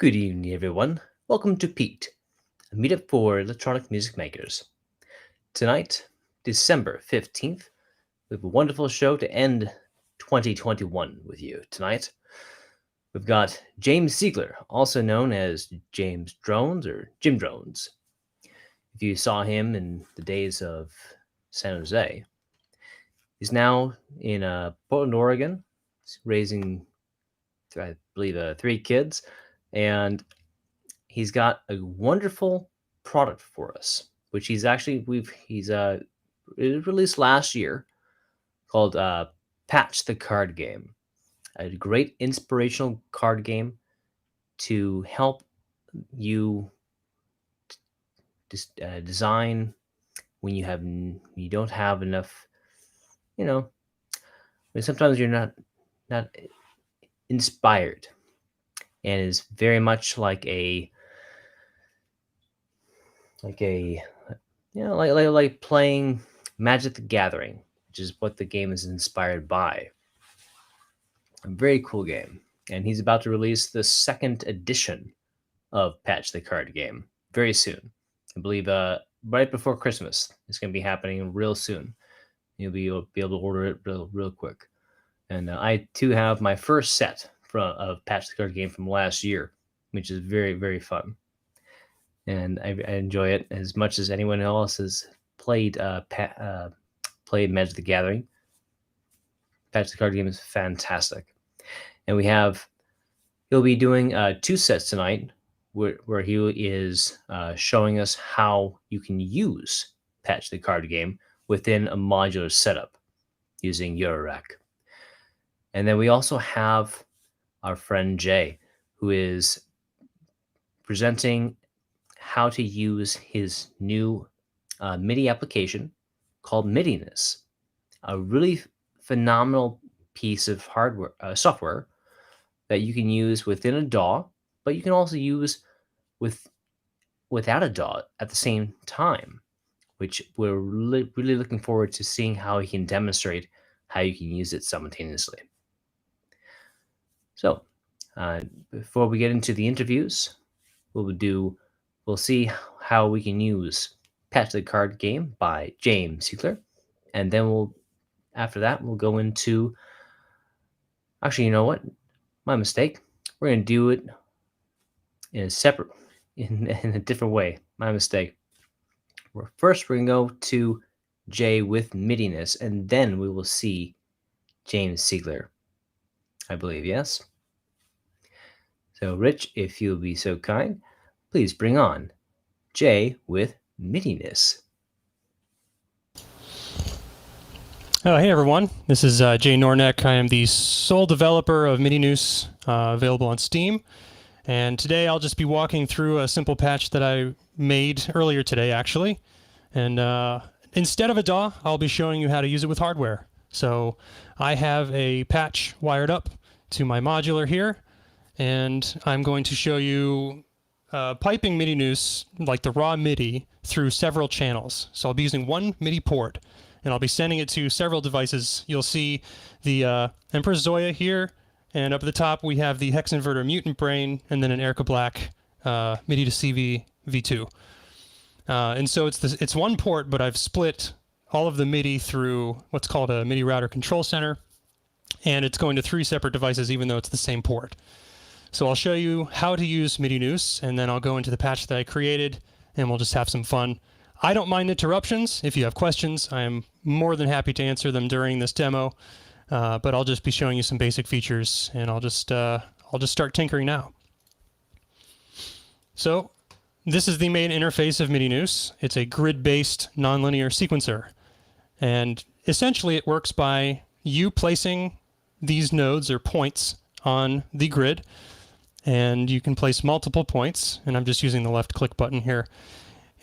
Good evening, everyone. Welcome to Piqued, a meetup for electronic music makers. Tonight, December 15th, we have a wonderful show to end 2021 with you. Tonight, we've got James Cigler, also known as James Drones or Jim Drones. If you saw him in the days of San Jose, he's now in Portland, Oregon, raising, I believe, 3 kids, and he's got a wonderful product for us, which he's released last year, called Patch the Card Game, a great inspirational card game to help you design when you don't have enough. Sometimes you're not inspired, and is very much like playing Magic the Gathering, which is what the game is inspired by. A very cool game. And he's about to release the second edition of Patch the Card Game very soon. I believe right before Christmas. It's going to be happening real soon. You'll be able to order it real quick. And I too have my first set of Patch the Card Game from last year, which is very, very fun. And I enjoy it as much as anyone else has played played Magic the Gathering. Patch the Card Game is fantastic. And he'll be doing 2 sets tonight where he is showing us how you can use Patch the Card Game within a modular setup using Eurorack. And then we also have our friend Jay, who is presenting how to use his new MIDI application called Midinous, a really phenomenal piece of software that you can use within a DAW, but you can also use without a DAW at the same time, which we're really looking forward to seeing how he can demonstrate how you can use it simultaneously. So, before we get into the interviews, we'll see how we can use Patch the Card Game by James Cigler, and then after that we'll go into. Actually, you know what? My mistake. We're going to do it in a different way. My mistake. First, we're going to go to Jay with Midinous, and then we will see James Cigler, I believe, yes? So, Rich, if you'll be so kind, please bring on Jay with Midinous. Hey everyone, this is Jay Norneck. I am the sole developer of Midinous, available on Steam. And today I'll just be walking through a simple patch that I made earlier today, actually. And instead of a DAW, I'll be showing you how to use it with hardware. So I have a patch wired up to my modular here, and I'm going to show you piping Midinous, like the raw MIDI, through several channels. So I'll be using one MIDI port, and I'll be sending it to several devices. You'll see the Empress Zoya here, and up at the top we have the hex inverter mutant brain, and then an Erica Black MIDI to CV V2. And so it's one port, but I've split all of the MIDI through what's called a MIDI router control center, and it's going to 3 separate devices even though it's the same port. So I'll show you how to use Midinous, and then I'll go into the patch that I created, and we'll just have some fun. I don't mind interruptions. If you have questions, I am more than happy to answer them during this demo, but I'll just be showing you some basic features, and I'll just start tinkering now. So this is the main interface of Midinous. It's a grid-based nonlinear sequencer, and essentially it works by you placing these nodes or points on the grid, and you can place multiple points, and I'm just using the left click button here.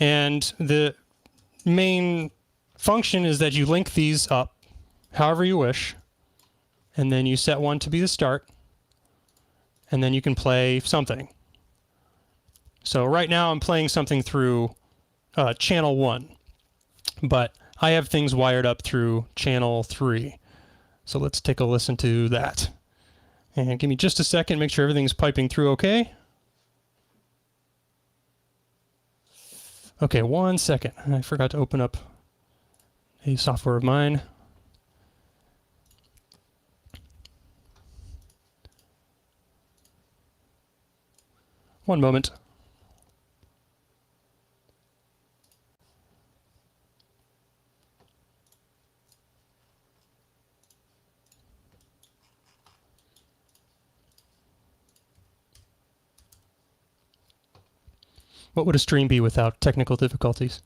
And the main function is that you link these up however you wish, and then you set one to be the start, and then you can play something. So right now I'm playing something through channel 1, but I have things wired up through channel 3. So let's take a listen to that. And give me just a second, make sure everything's piping through okay. Okay, 1 second. I forgot to open up a software of mine. One moment. What would a stream be without technical difficulties?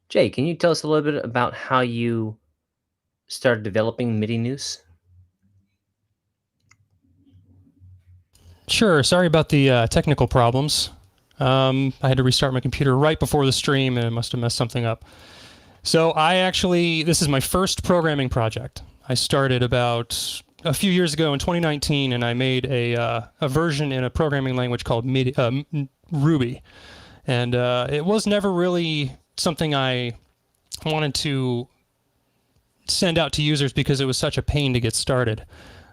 Jay, can you tell us a little bit about how you started developing Midinous? Sure, sorry about the technical problems. I had to restart my computer right before the stream, and it must have messed something up. So this is my first programming project. I started about a few years ago in 2019, and I made a version in a programming language called Ruby. And it was never really something I wanted to send out to users because it was such a pain to get started.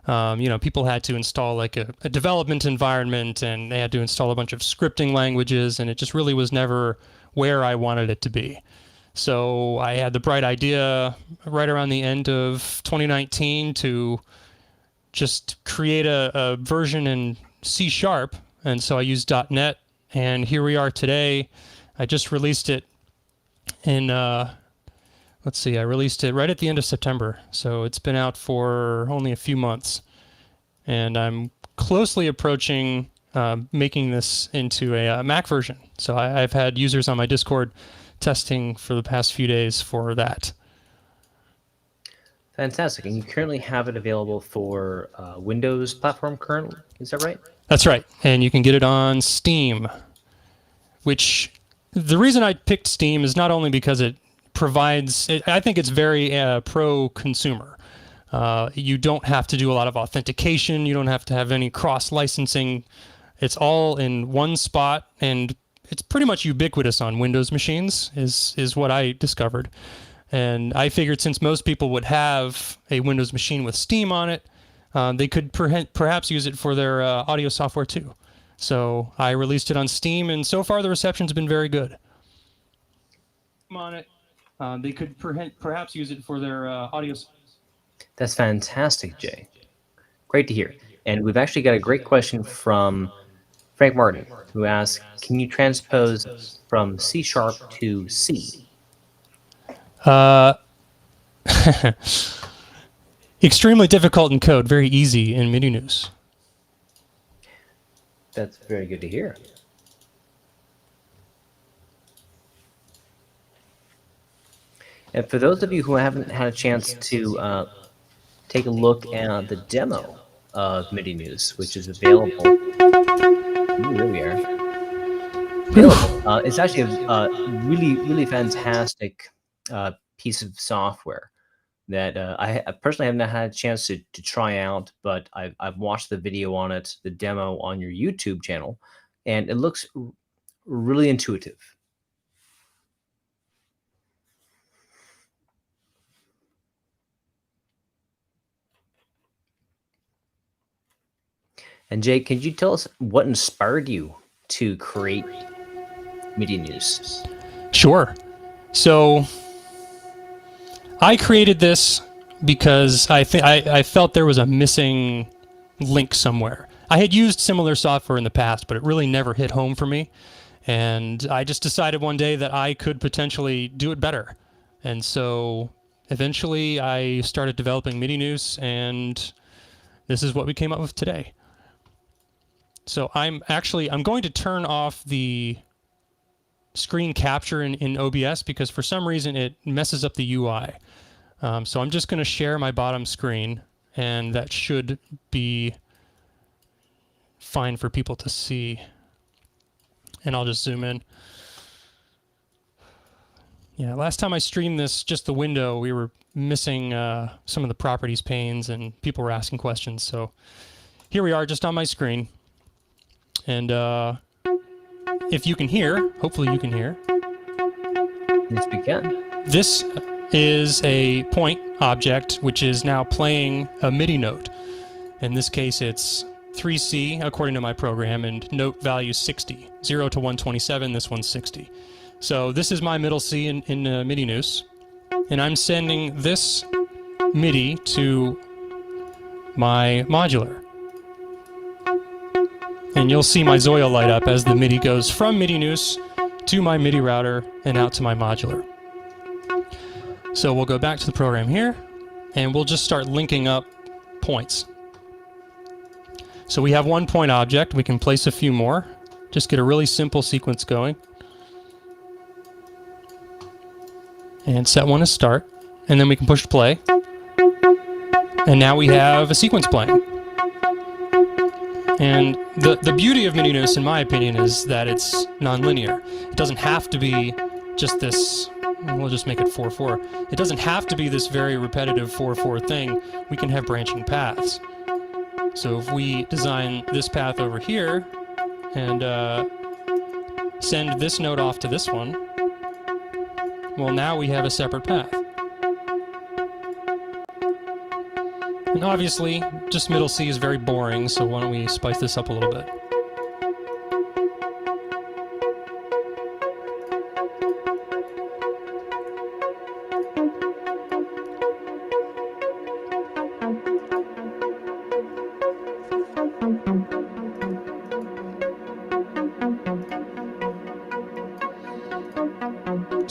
People had to install like a development environment, and they had to install a bunch of scripting languages, and it just really was never where I wanted it to be. So I had the bright idea right around the end of 2019 to just create a version in C#, and so I used .NET, and here we are today. I just released it in, let's see, I released it right at the end of September, so it's been out for only a few months, and I'm closely approaching making this into a Mac version. So I've had users on my Discord testing for the past few days for that. Fantastic. And you currently have it available for Windows platform currently, is that right? That's right. And you can get it on Steam, which the reason I picked Steam is not only because it provides, I think it's very pro-consumer. You don't have to do a lot of authentication. You don't have to have any cross-licensing. It's all in one spot, and it's pretty much ubiquitous on Windows machines, is what I discovered. And I figured since most people would have a Windows machine with Steam on it, they could perhaps use it for their audio software too. So I released it on Steam, and so far the reception's been very good. On it, they could perhaps use it for their audio. That's fantastic, Jay. Great to hear. And we've actually got a great question from Frank Martin, who asks, can you transpose from C# to C? Extremely difficult in code, very easy in Midinous. That's very good to hear. And for those of you who haven't had a chance to take a look at the demo of Midinous, which is available. Ooh, there we are. Available. It's actually a really, really fantastic piece of software that I personally have not had a chance to try out, but I've watched the video on it, the demo on your YouTube channel, and it looks really intuitive. And Jay, could you tell us what inspired you to create Midinous? Sure. So I created this because I felt there was a missing link somewhere. I had used similar software in the past, but it really never hit home for me. And I just decided one day that I could potentially do it better. And so eventually I started developing Midinous, and this is what we came up with today. So I'm going to turn off the screen capture in OBS because for some reason it messes up the UI. So I'm just going to share my bottom screen, and that should be fine for people to see. And I'll just zoom in. Yeah, last time I streamed this, just the window, we were missing some of the properties panes, and people were asking questions. So here we are, just on my screen. And if you can hear, hopefully you can hear. Yes, we can. This is a point object, which is now playing a MIDI note. In this case, it's 3C, according to my program, and note value 60. 0 to 127, this one's 60. So this is my middle C in Midinous, and I'm sending this MIDI to my modular. And you'll see my Zoil light up as the MIDI goes from Midinous to my MIDI router and out to my modular. So we'll go back to the program here, and we'll just start linking up points. So we have one point object. We can place a few more. Just get a really simple sequence going. And set one to start. And then we can push play. And now we have a sequence playing. And the beauty of Midinous, in my opinion, is that it's nonlinear. It doesn't have to be just this, we'll just make it 4-4. It doesn't have to be this very repetitive 4-4 thing. We can have branching paths. So if we design this path over here and send this note off to this one, well, now we have a separate path. And obviously, just middle C is very boring, so why don't we spice this up a little bit.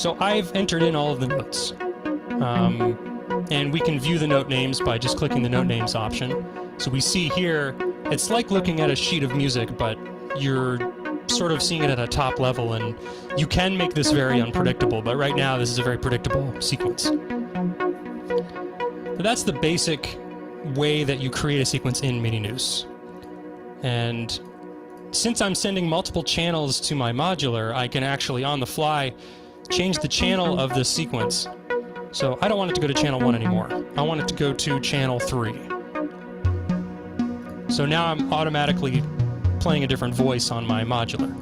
So I've entered in all of the notes. And we can view the note names by just clicking the note names option. So we see here, it's like looking at a sheet of music, but you're sort of seeing it at a top level, and you can make this very unpredictable, but right now this is a very predictable sequence. But that's the basic way that you create a sequence in Midinous. And since I'm sending multiple channels to my modular, I can actually, on the fly, change the channel of this sequence. So I don't want it to go to channel 1 anymore. I want it to go to channel 3. So now I'm automatically playing a different voice on my modular.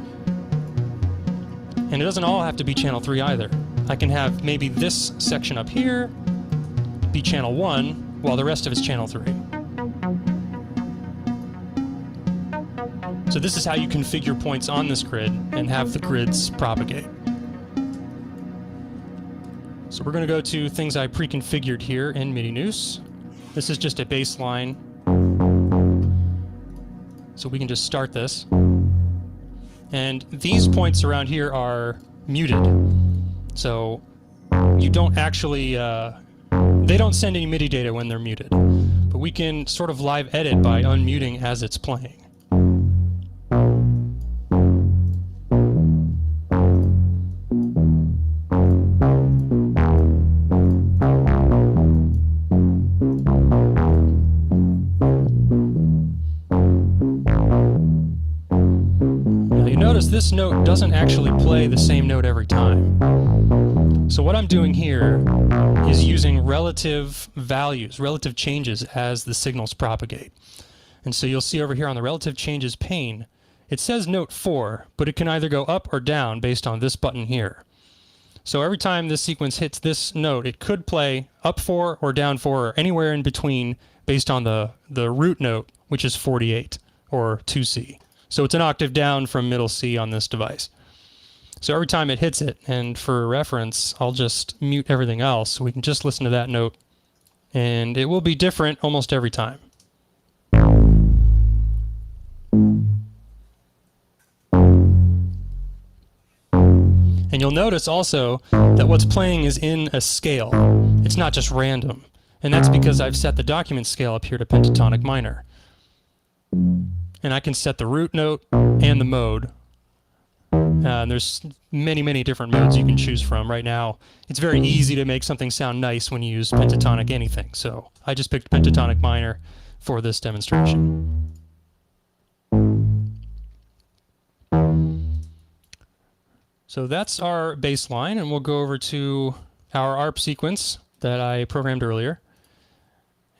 And it doesn't all have to be channel 3 either. I can have maybe this section up here be channel 1, while the rest of it's channel 3. So this is how you configure points on this grid and have the grids propagate. So we're going to go to things I pre-configured here in Midinous. This is just a baseline. So we can just start this. And these points around here are muted. So you don't actually, they don't send any MIDI data when they're muted. But we can sort of live edit by unmuting as it's playing. This note doesn't actually play the same note every time. So what I'm doing here is using relative values, relative changes as the signals propagate. And so you'll see over here on the relative changes pane, it says note 4, but it can either go up or down based on this button here. So every time this sequence hits this note, it could play up 4 or down 4 or anywhere in between based on the root note, which is 48 or 2C. So it's an octave down from middle C on this device. So every time it hits it, and for reference, I'll just mute everything else so we can just listen to that note, and it will be different almost every time. And you'll notice also that what's playing is in a scale. It's not just random. And that's because I've set the document scale up here to pentatonic minor. And I can set the root note and the mode. There's many, many different modes you can choose from. Right now, it's very easy to make something sound nice when you use pentatonic anything. So I just picked pentatonic minor for this demonstration. So that's our baseline, and we'll go over to our ARP sequence that I programmed earlier.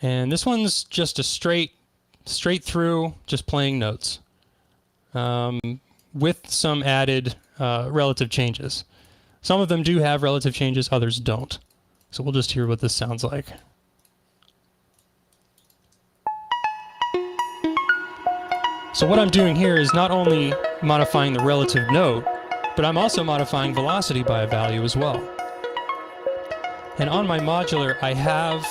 And this one's just a straight through, just playing notes, with some added relative changes. Some of them do have relative changes, others don't. So we'll just hear what this sounds like. So what I'm doing here is not only modifying the relative note, but I'm also modifying velocity by a value as well. And on my modular, I have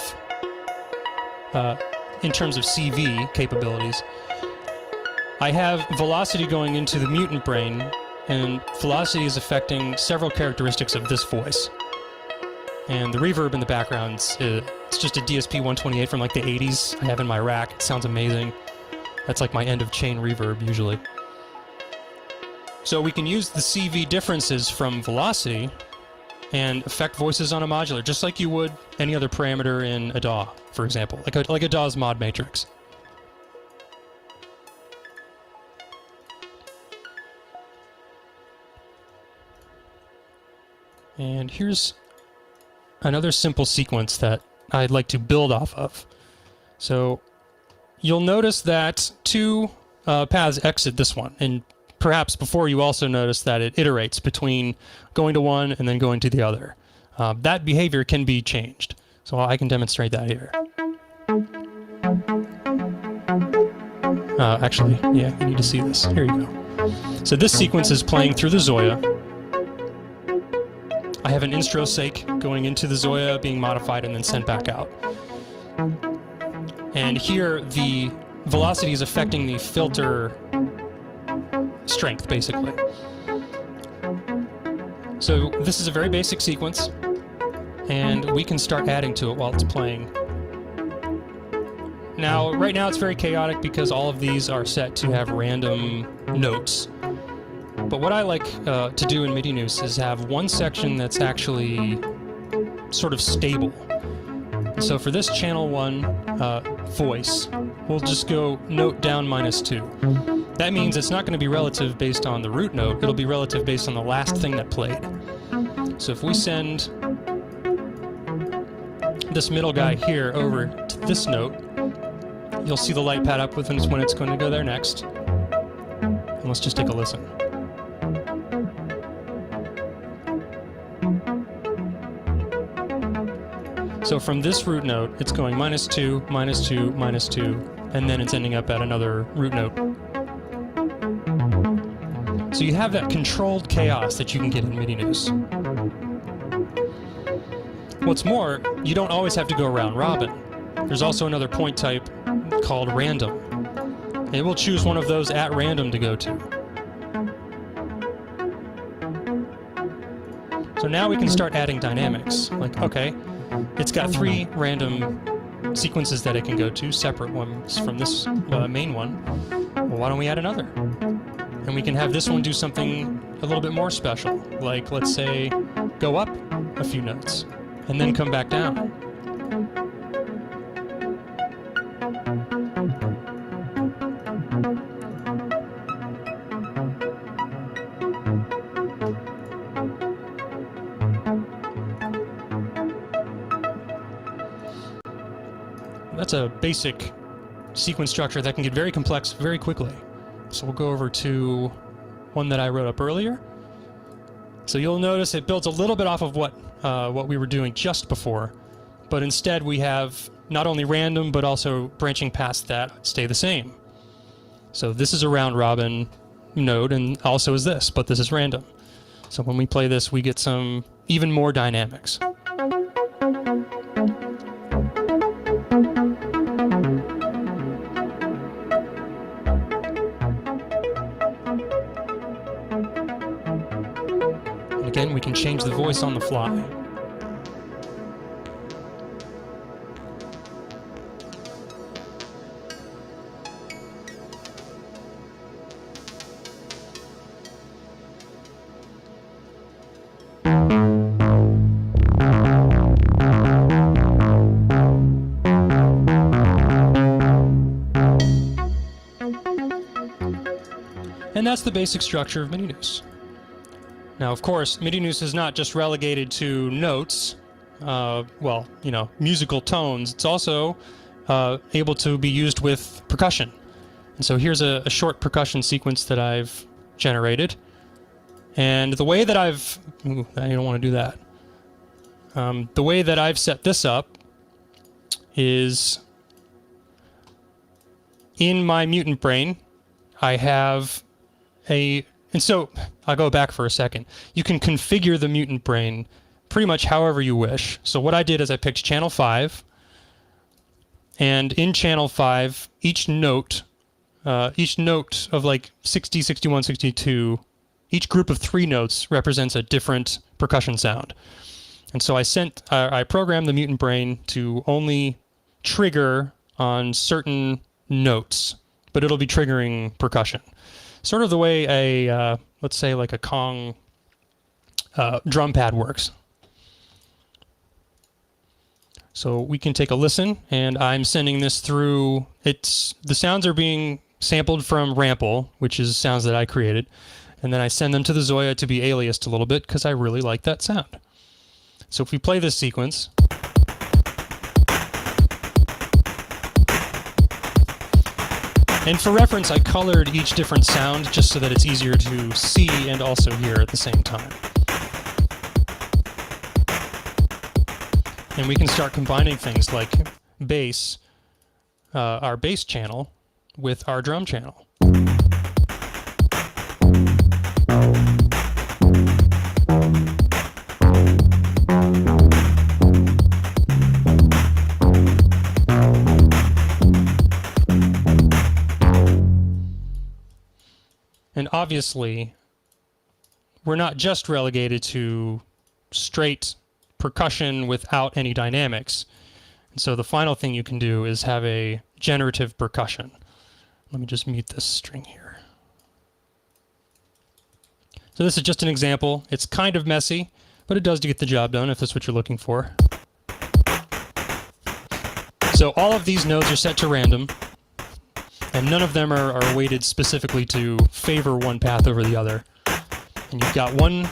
in terms of CV capabilities, I have velocity going into the mutant brain, and velocity is affecting several characteristics of this voice. And the reverb in the background, it's just a DSP 128 from like the 80s I have in my rack. It sounds amazing. That's like my end of chain reverb usually. So we can use the CV differences from velocity and affect voices on a modular, just like you would any other parameter in a DAW, for example, like a DAW's mod matrix. And here's another simple sequence that I'd like to build off of. So you'll notice that two paths exit this one, and perhaps before you also notice that it iterates between going to one and then going to the other. That behavior can be changed. So I can demonstrate that here. Actually, yeah, you need to see this. Here you go. So this sequence is playing through the Zoya. I have an instro sake going into the Zoya, being modified and then sent back out. And here the velocity is affecting the filter strength, basically. So So this is a very basic sequence, and we can start adding to it while it's playing. Now, right now it's very chaotic because all of these are set to have random notes. But what I like to do in Midinous is have one section that's actually sort of stable. So for this channel 1 voice, we'll just go note down -2. That means it's not going to be relative based on the root note, it'll be relative based on the last thing that played. So if we send this middle guy here over to this note, you'll see the light pad up with when it's going to go there next. And let's just take a listen. So from this root note, it's going -2, -2, -2, and then it's ending up at another root note. So you have that controlled chaos that you can get in Midinous. What's more, you don't always have to go round robin. There's also another point type called random. It will choose one of those at random to go to. So now we can start adding dynamics. Like, okay, it's got 3 random sequences that it can go to, separate ones from this main one. Well, why don't we add another? And we can have this one do something a little bit more special. Like, let's say, go up a few notes, and then come back down. That's a basic sequence structure that can get very complex very quickly. So we'll go over to one that I wrote up earlier. So you'll notice it builds a little bit off of what we were doing just before, but instead we have not only random but also branching past that stay the same. So this is a round robin node, and also is this, but this is random. So when we play this, we get some even more dynamics. Again, we can change the voice on the fly. And that's the basic structure of Midinous. Now, of course, Midinous is not just relegated to notes, well, you know, musical tones. It's also able to be used with percussion. And so here's a short percussion sequence that I've generated. And the way that I don't want to do that. The way that I've set this up is in my mutant brain, I have and so I'll go back for a second. You can configure the mutant brain pretty much however you wish. So what I did is I picked channel 5, and in channel 5, each note of like 60, 61, 62, each group of 3 notes represents a different percussion sound. And so I programmed the mutant brain to only trigger on certain notes, but it'll be triggering percussion. Sort of the way a, let's say like a Kong drum pad works. So we can take a listen, and I'm sending this through, the sounds are being sampled from Rample, which is sounds that I created, and then I send them to the Zoya to be aliased a little bit because I really like that sound. So if we play this sequence, and for reference, I colored each different sound just so that it's easier to see and also hear at the same time. And we can start combining things like bass, our bass channel, with our drum channel. And obviously, we're not just relegated to straight percussion without any dynamics. And so the final thing you can do is have a generative percussion. Let me just mute this string here. So this is just an example. It's kind of messy, but it does get the job done if that's what you're looking for. So all of these nodes are set to random, and none of them are weighted specifically to favor one path over the other. And you've got one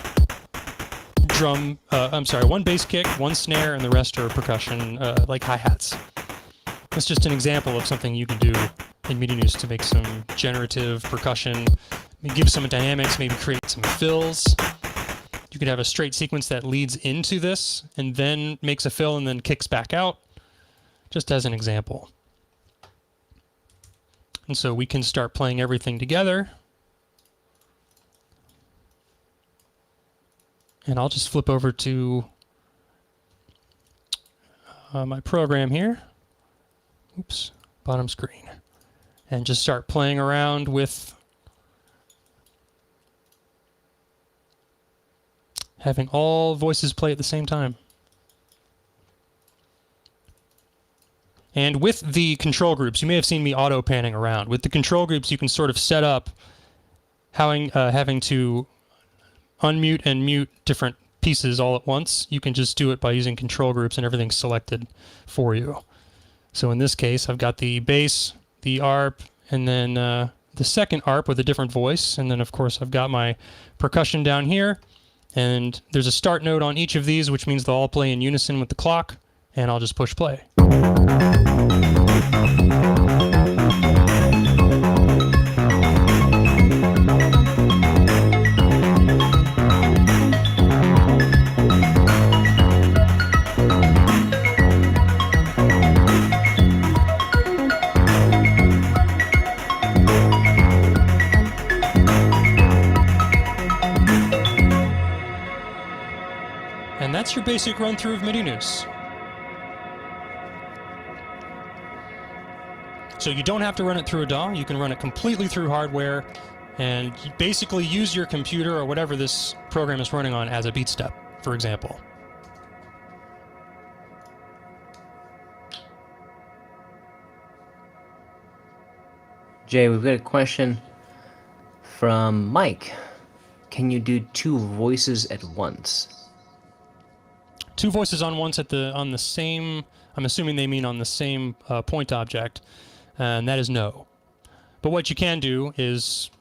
one bass kick, one snare, and the rest are percussion, like hi-hats. That's just an example of something you can do in Midinous to make some generative percussion, give some dynamics, maybe create some fills. You could have a straight sequence that leads into this and then makes a fill and then kicks back out, just as an example. And so we can start playing everything together. And I'll just flip over to my program here. Oops, bottom screen. And just start playing around with having all voices play at the same time. And with the control groups, you may have seen me auto-panning around. With the control groups, you can sort of set up having to unmute and mute different pieces all at once. You can just do it by using control groups and everything's selected for you. So in this case, I've got the bass, the ARP, and then the second ARP with a different voice. And then, of course, I've got my percussion down here. And there's a start node on each of these, which means they'll all play in unison with the clock. And I'll just push play. And that's your basic run-through of Midinous. So you don't have to run it through a DAW. You can run it completely through hardware and basically use your computer or whatever this program is running on as a beat step, for example. Jay, we've got a question from Mike. Can you do two voices at once? Two voices on once on the same, I'm assuming they mean on the same point object, and that is no. But what you can do is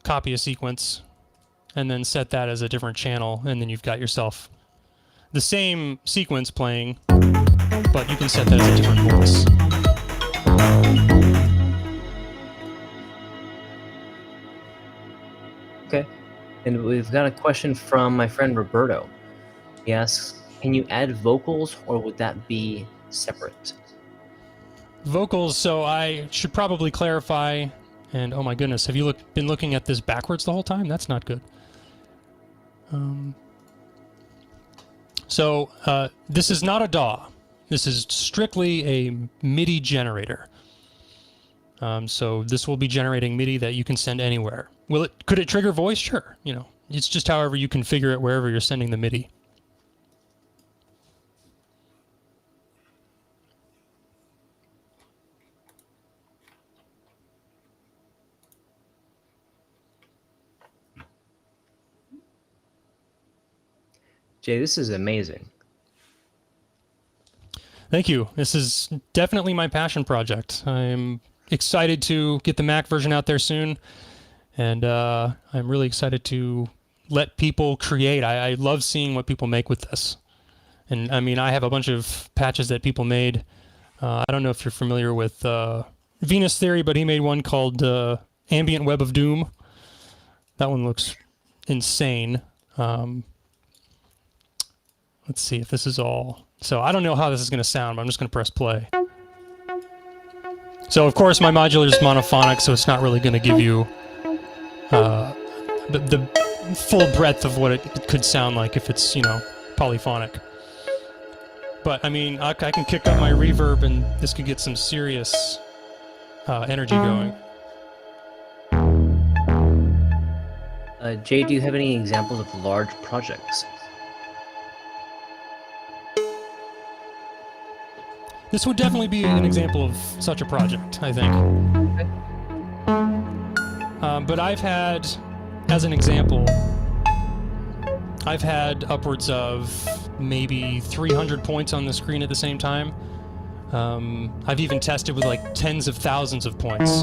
copy a sequence and then set that as a different channel, and then you've got yourself the same sequence playing, but you can set that as a different voice. Okay. And we've got a question from my friend Roberto. He asks, can you add vocals or would that be separate? Vocals, so I should probably clarify, and oh my goodness, have you been looking at this backwards the whole time? That's not good. This is not a DAW. This is strictly a MIDI generator. So this will be generating MIDI that you can send anywhere. Could it trigger voice? Sure. You know, it's just however you configure it wherever you're sending the MIDI. Jay, this is amazing. Thank you. This is definitely my passion project. I'm excited to get the Mac version out there soon, and I'm really excited to let people create. I love seeing what people make with this. And I mean, I have a bunch of patches that people made. I don't know if you're familiar with Venus Theory, but he made one called Ambient Web of Doom. That one looks insane. Let's see if this is all. So I don't know how this is going to sound, but I'm just going to press play. So of course my modular is monophonic, so it's not really going to give you the full breadth of what it could sound like if it's, you know, polyphonic. But I mean, I can kick up my reverb and this could get some serious energy going. Jay, do you have any examples of large projects? This would definitely be an example of such a project, I think. But I've had, as an example, I've had upwards of maybe 300 points on the screen at the same time. I've even tested with like tens of thousands of points.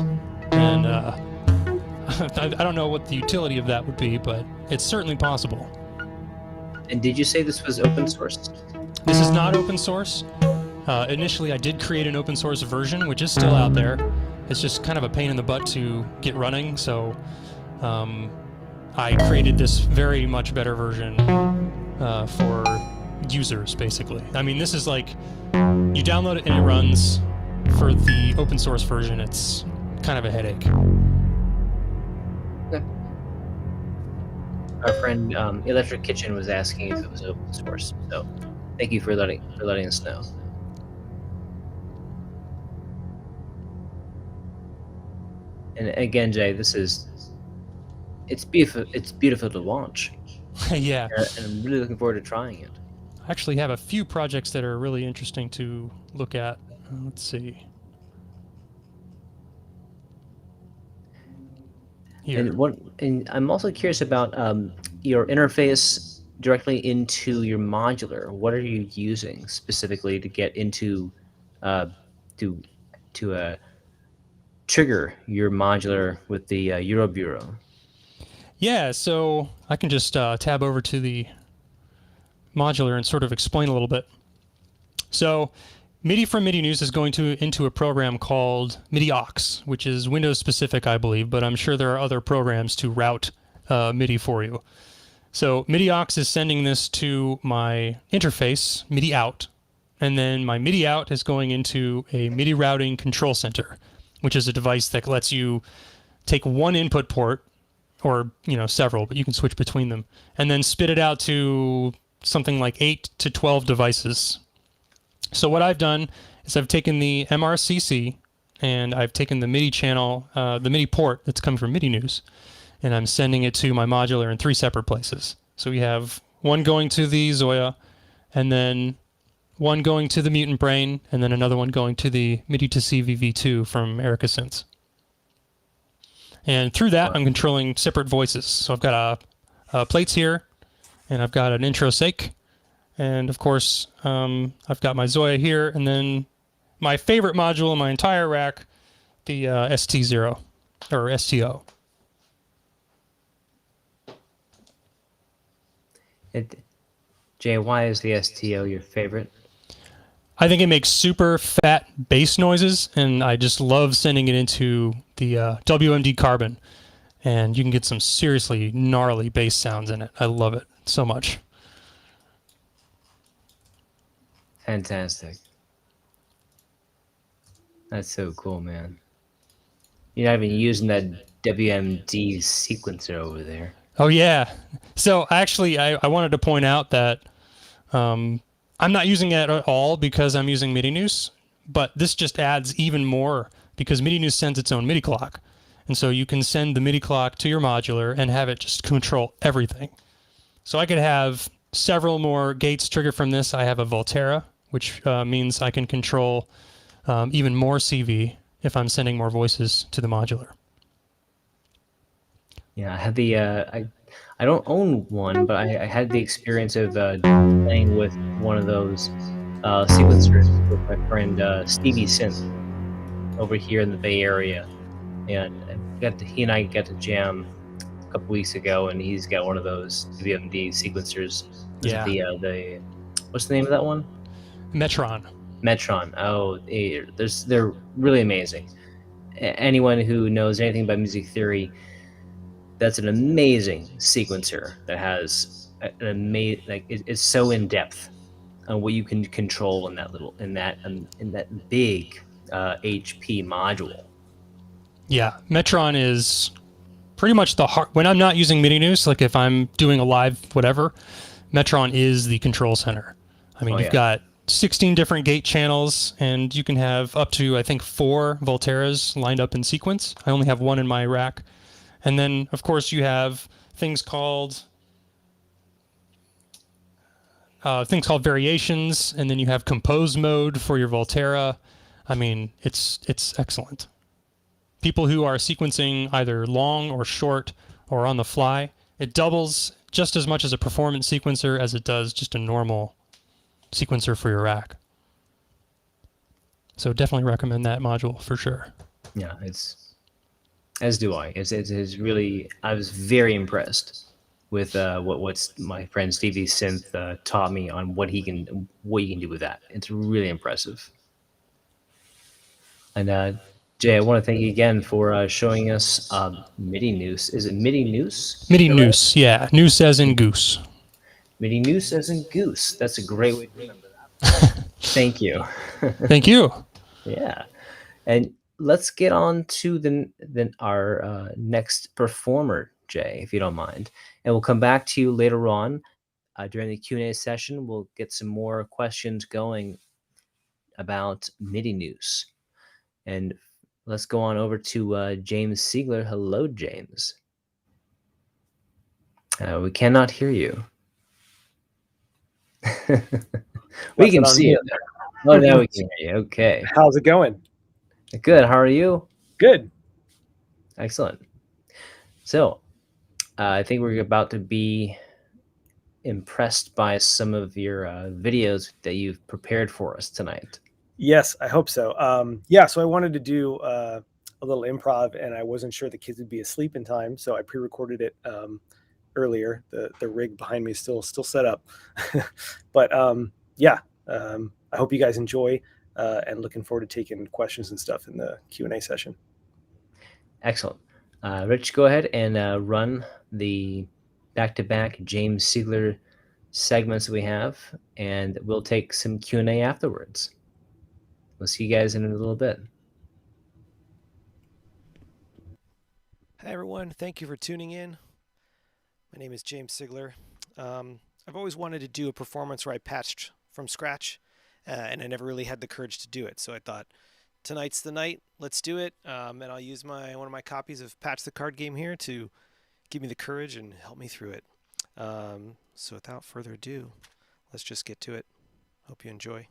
And I don't know what the utility of that would be, but it's certainly possible. And did you say this was open source? This is not open source. Initially, I did create an open source version, which is still out there. It's just kind of a pain in the butt to get running, so I created this very much better version for users, basically. I mean, this is like, you download it and it runs. For the open source version, it's kind of a headache. Okay. Our friend Electric Kitchen was asking if it was open source, so thank you for letting us know. And again, Jay, it's beautiful. It's beautiful to launch. Yeah. And I'm really looking forward to trying it. I actually have a few projects that are really interesting to look at. Let's see. Here. And I'm also curious about your interface directly into your modular. What are you using specifically to get into to trigger your modular with the Eurobureau? Yeah, so I can just tab over to the modular and sort of explain a little bit. So MIDI from Midinous is going into a program called MIDI-aux, which is Windows specific, I believe, but I'm sure there are other programs to route MIDI for you. So MIDI-aux is sending this to my interface, MIDI out, and then my MIDI out is going into a MIDI routing control center, which is a device that lets you take one input port, or several, but you can switch between them, and then spit it out to something like 8 to 12 devices. So what I've done is I've taken the MRCC and I've taken the MIDI channel, the MIDI port that's coming from Midinous, and I'm sending it to my modular in 3 separate places. So we have one going to the Zoya, and then one going to the Mutant Brain, and then another one going to the MIDI to CVV2 from Erica Synths. And through that, I'm controlling separate voices. So I've got plates here, and I've got an intro sake, and of course, I've got my Zoya here, and then my favorite module in my entire rack, the ST0, or STO. Jay, why is the STO your favorite? I think it makes super fat bass noises, and I just love sending it into the WMD Carbon, and you can get some seriously gnarly bass sounds in it. I love it so much. Fantastic. That's so cool, man. You're not even using that WMD sequencer over there. Oh, yeah. So actually, I wanted to point out that I'm not using it at all because I'm using Midinous, but this just adds even more because Midinous sends its own MIDI clock. And so you can send the MIDI clock to your modular and have it just control everything. So I could have several more gates triggered from this. I have a Volterra, which means I can control even more CV if I'm sending more voices to the modular. Yeah, I had the I don't own one, but I had the experience of playing with one of those sequencers with my friend Stevie Synth over here in the Bay Area, and he and I got to jam a couple weeks ago, and he's got one of those WMD sequencers. Yeah. The what's the name of that one? Metron. Metron. Oh, they're really amazing. Anyone who knows anything about music theory, that's an amazing sequencer that has an amazing, like it's so in depth on what you can control in that big HP module. Yeah, Metron is pretty much the heart. When I'm not using Midinous, like if I'm doing a live whatever, Metron is the control center. I mean, you've got 16 different gate channels, and you can have up to, I think, 4 Volterras lined up in sequence. I only have one in my rack. And then, of course, you have things called variations, and then you have compose mode for your Volterra. I mean, it's excellent. People who are sequencing either long or short or on the fly, it doubles just as much as a performance sequencer as it does just a normal sequencer for your rack. So definitely recommend that module for sure. Yeah, as do I. It's really, I was very impressed with what's my friend Stevie Synth taught me on what you can do with that. It's really impressive. And Jay, I want to thank you again for showing us Midinous. Is it Midinous? Is that right? Midinous, yeah, noose as in goose. Midinous as in goose. That's a great way to remember that. Thank you. Thank you. Yeah, and let's get on to our next performer, Jay, if you don't mind, and we'll come back to you later on during the Q&A session. We'll get some more questions going about Midinous. And let's go on over to James Cigler. Hello, James. We cannot hear you. We can see you there. Oh, now we can hear you. Okay. How's it going? Good. How are you? Good. Excellent. So, I think we're about to be impressed by some of your videos that you've prepared for us tonight. Yes, I hope so. Yeah, so I wanted to do a little improv, and I wasn't sure the kids would be asleep in time, so I pre-recorded it earlier. The rig behind me is still set up, but yeah, I hope you guys enjoy, and looking forward to taking questions and stuff in the Q&A session. Excellent. Rich, go ahead and run the back-to-back James Cigler segments we have, and we'll take some Q&A afterwards. We'll see you guys in a little bit. Hi, everyone. Thank you for tuning in. My name is James Cigler. I've always wanted to do a performance where I patched from scratch, and I never really had the courage to do it. So I thought, tonight's the night. Let's do it. And I'll use one of my copies of Patch the Card Game here to give me the courage and help me through it. So without further ado, let's just get to it. Hope you enjoy.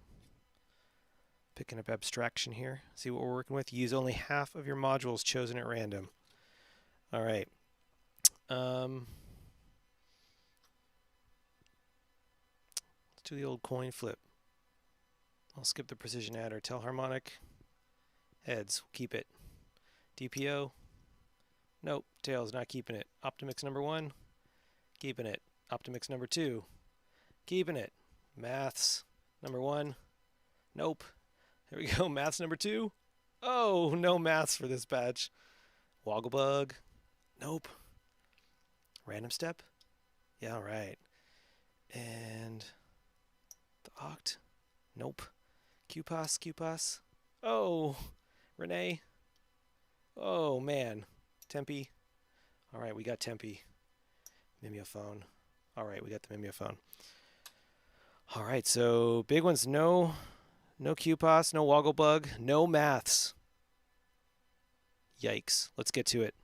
Picking up abstraction here. See what we're working with. Use only half of your modules chosen at random. All right. Let's do the old coin flip. I'll skip the precision adder. Telharmonic. Heads. Keep it. DPO. Nope. Tails. Not keeping it. Optimix number 1. Keeping it. Optimix number 2. Keeping it. Maths number 1. Nope. Here we go. Maths number 2. Oh, no maths for this patch. Wogglebug. Nope. Random step? Yeah, all right. And the oct? Nope. QPAS? Oh, Renee? Oh, man. Tempe? All right, we got Tempe. Mimeophone. All right, we got the Mimeophone. All right, so big ones, no QPAS, no Wogglebug, no maths. Yikes. Let's get to it.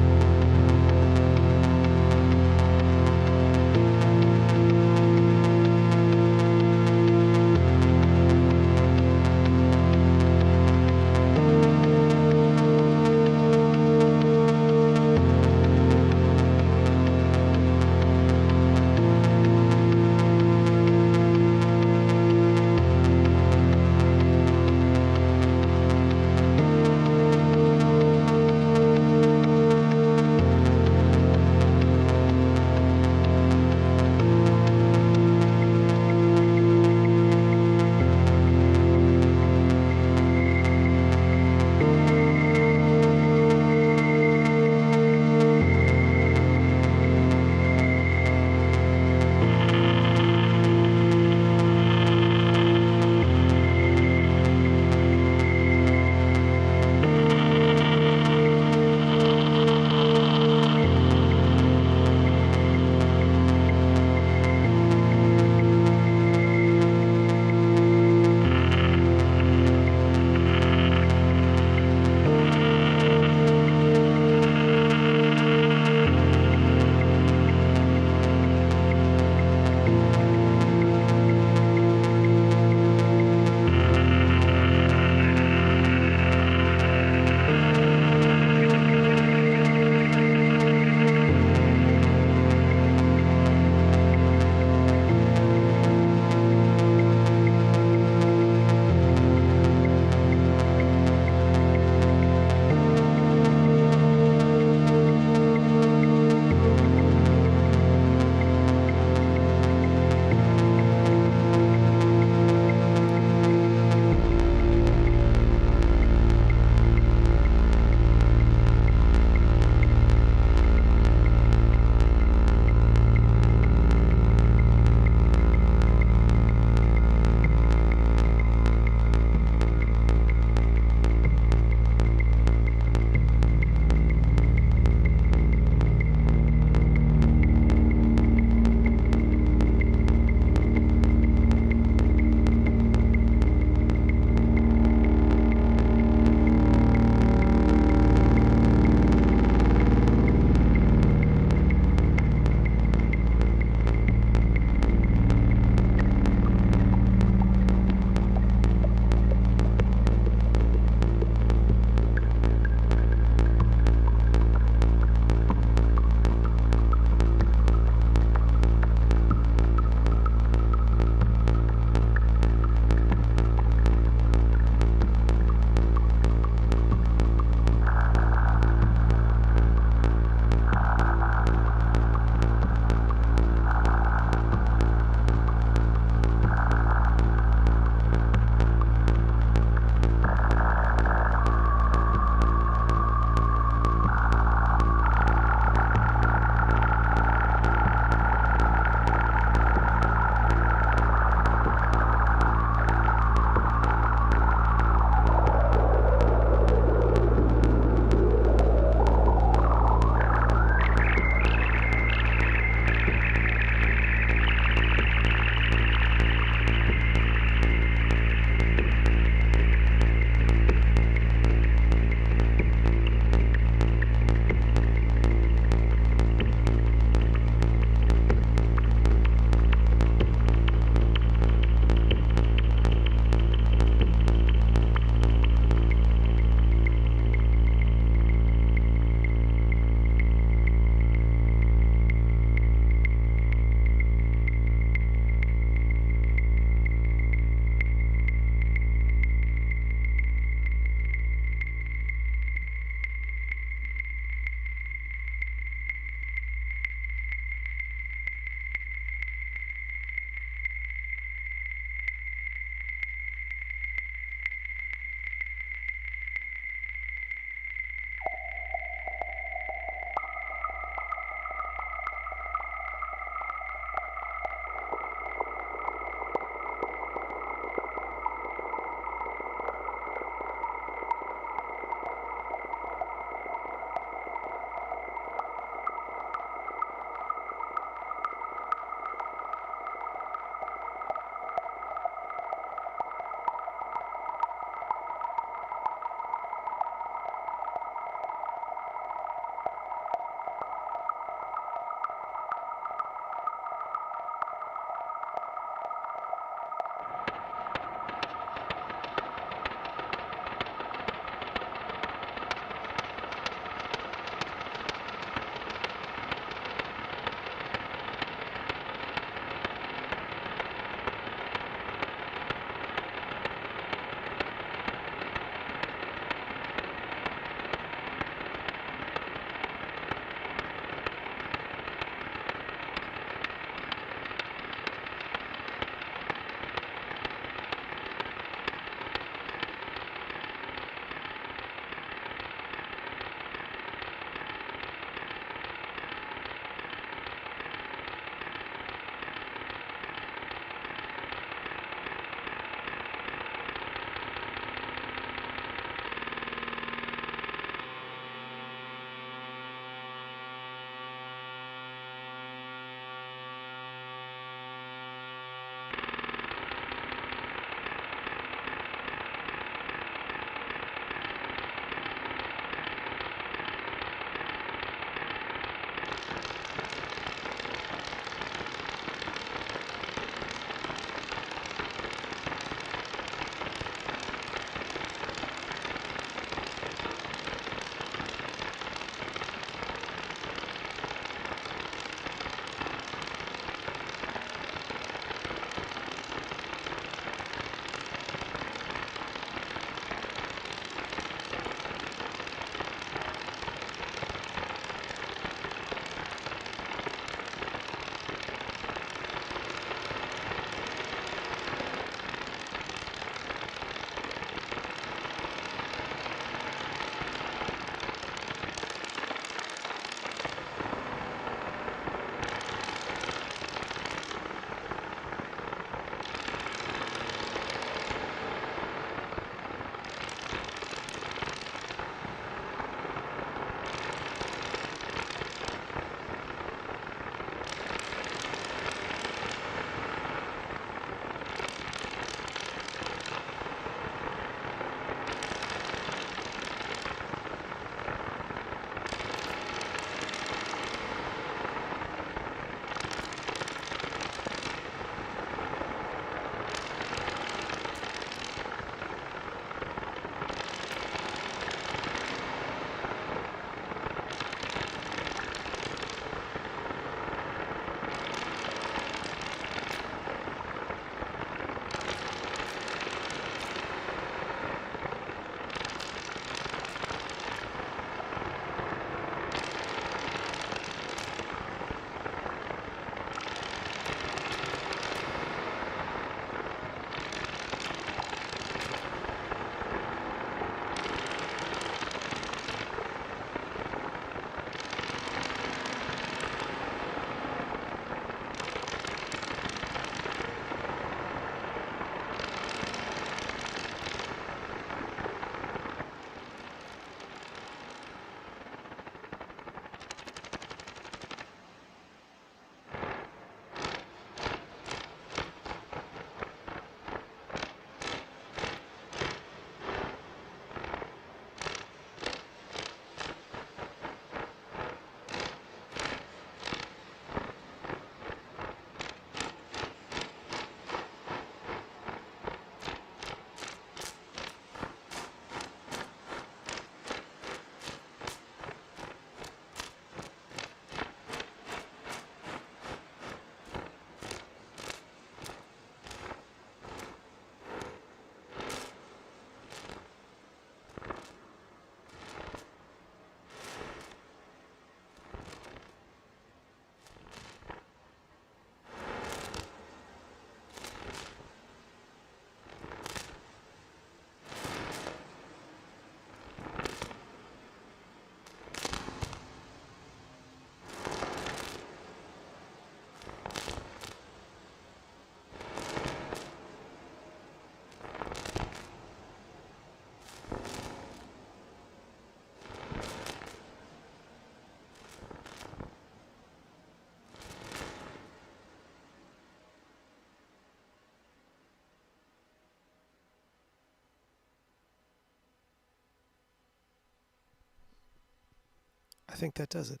I think that does it.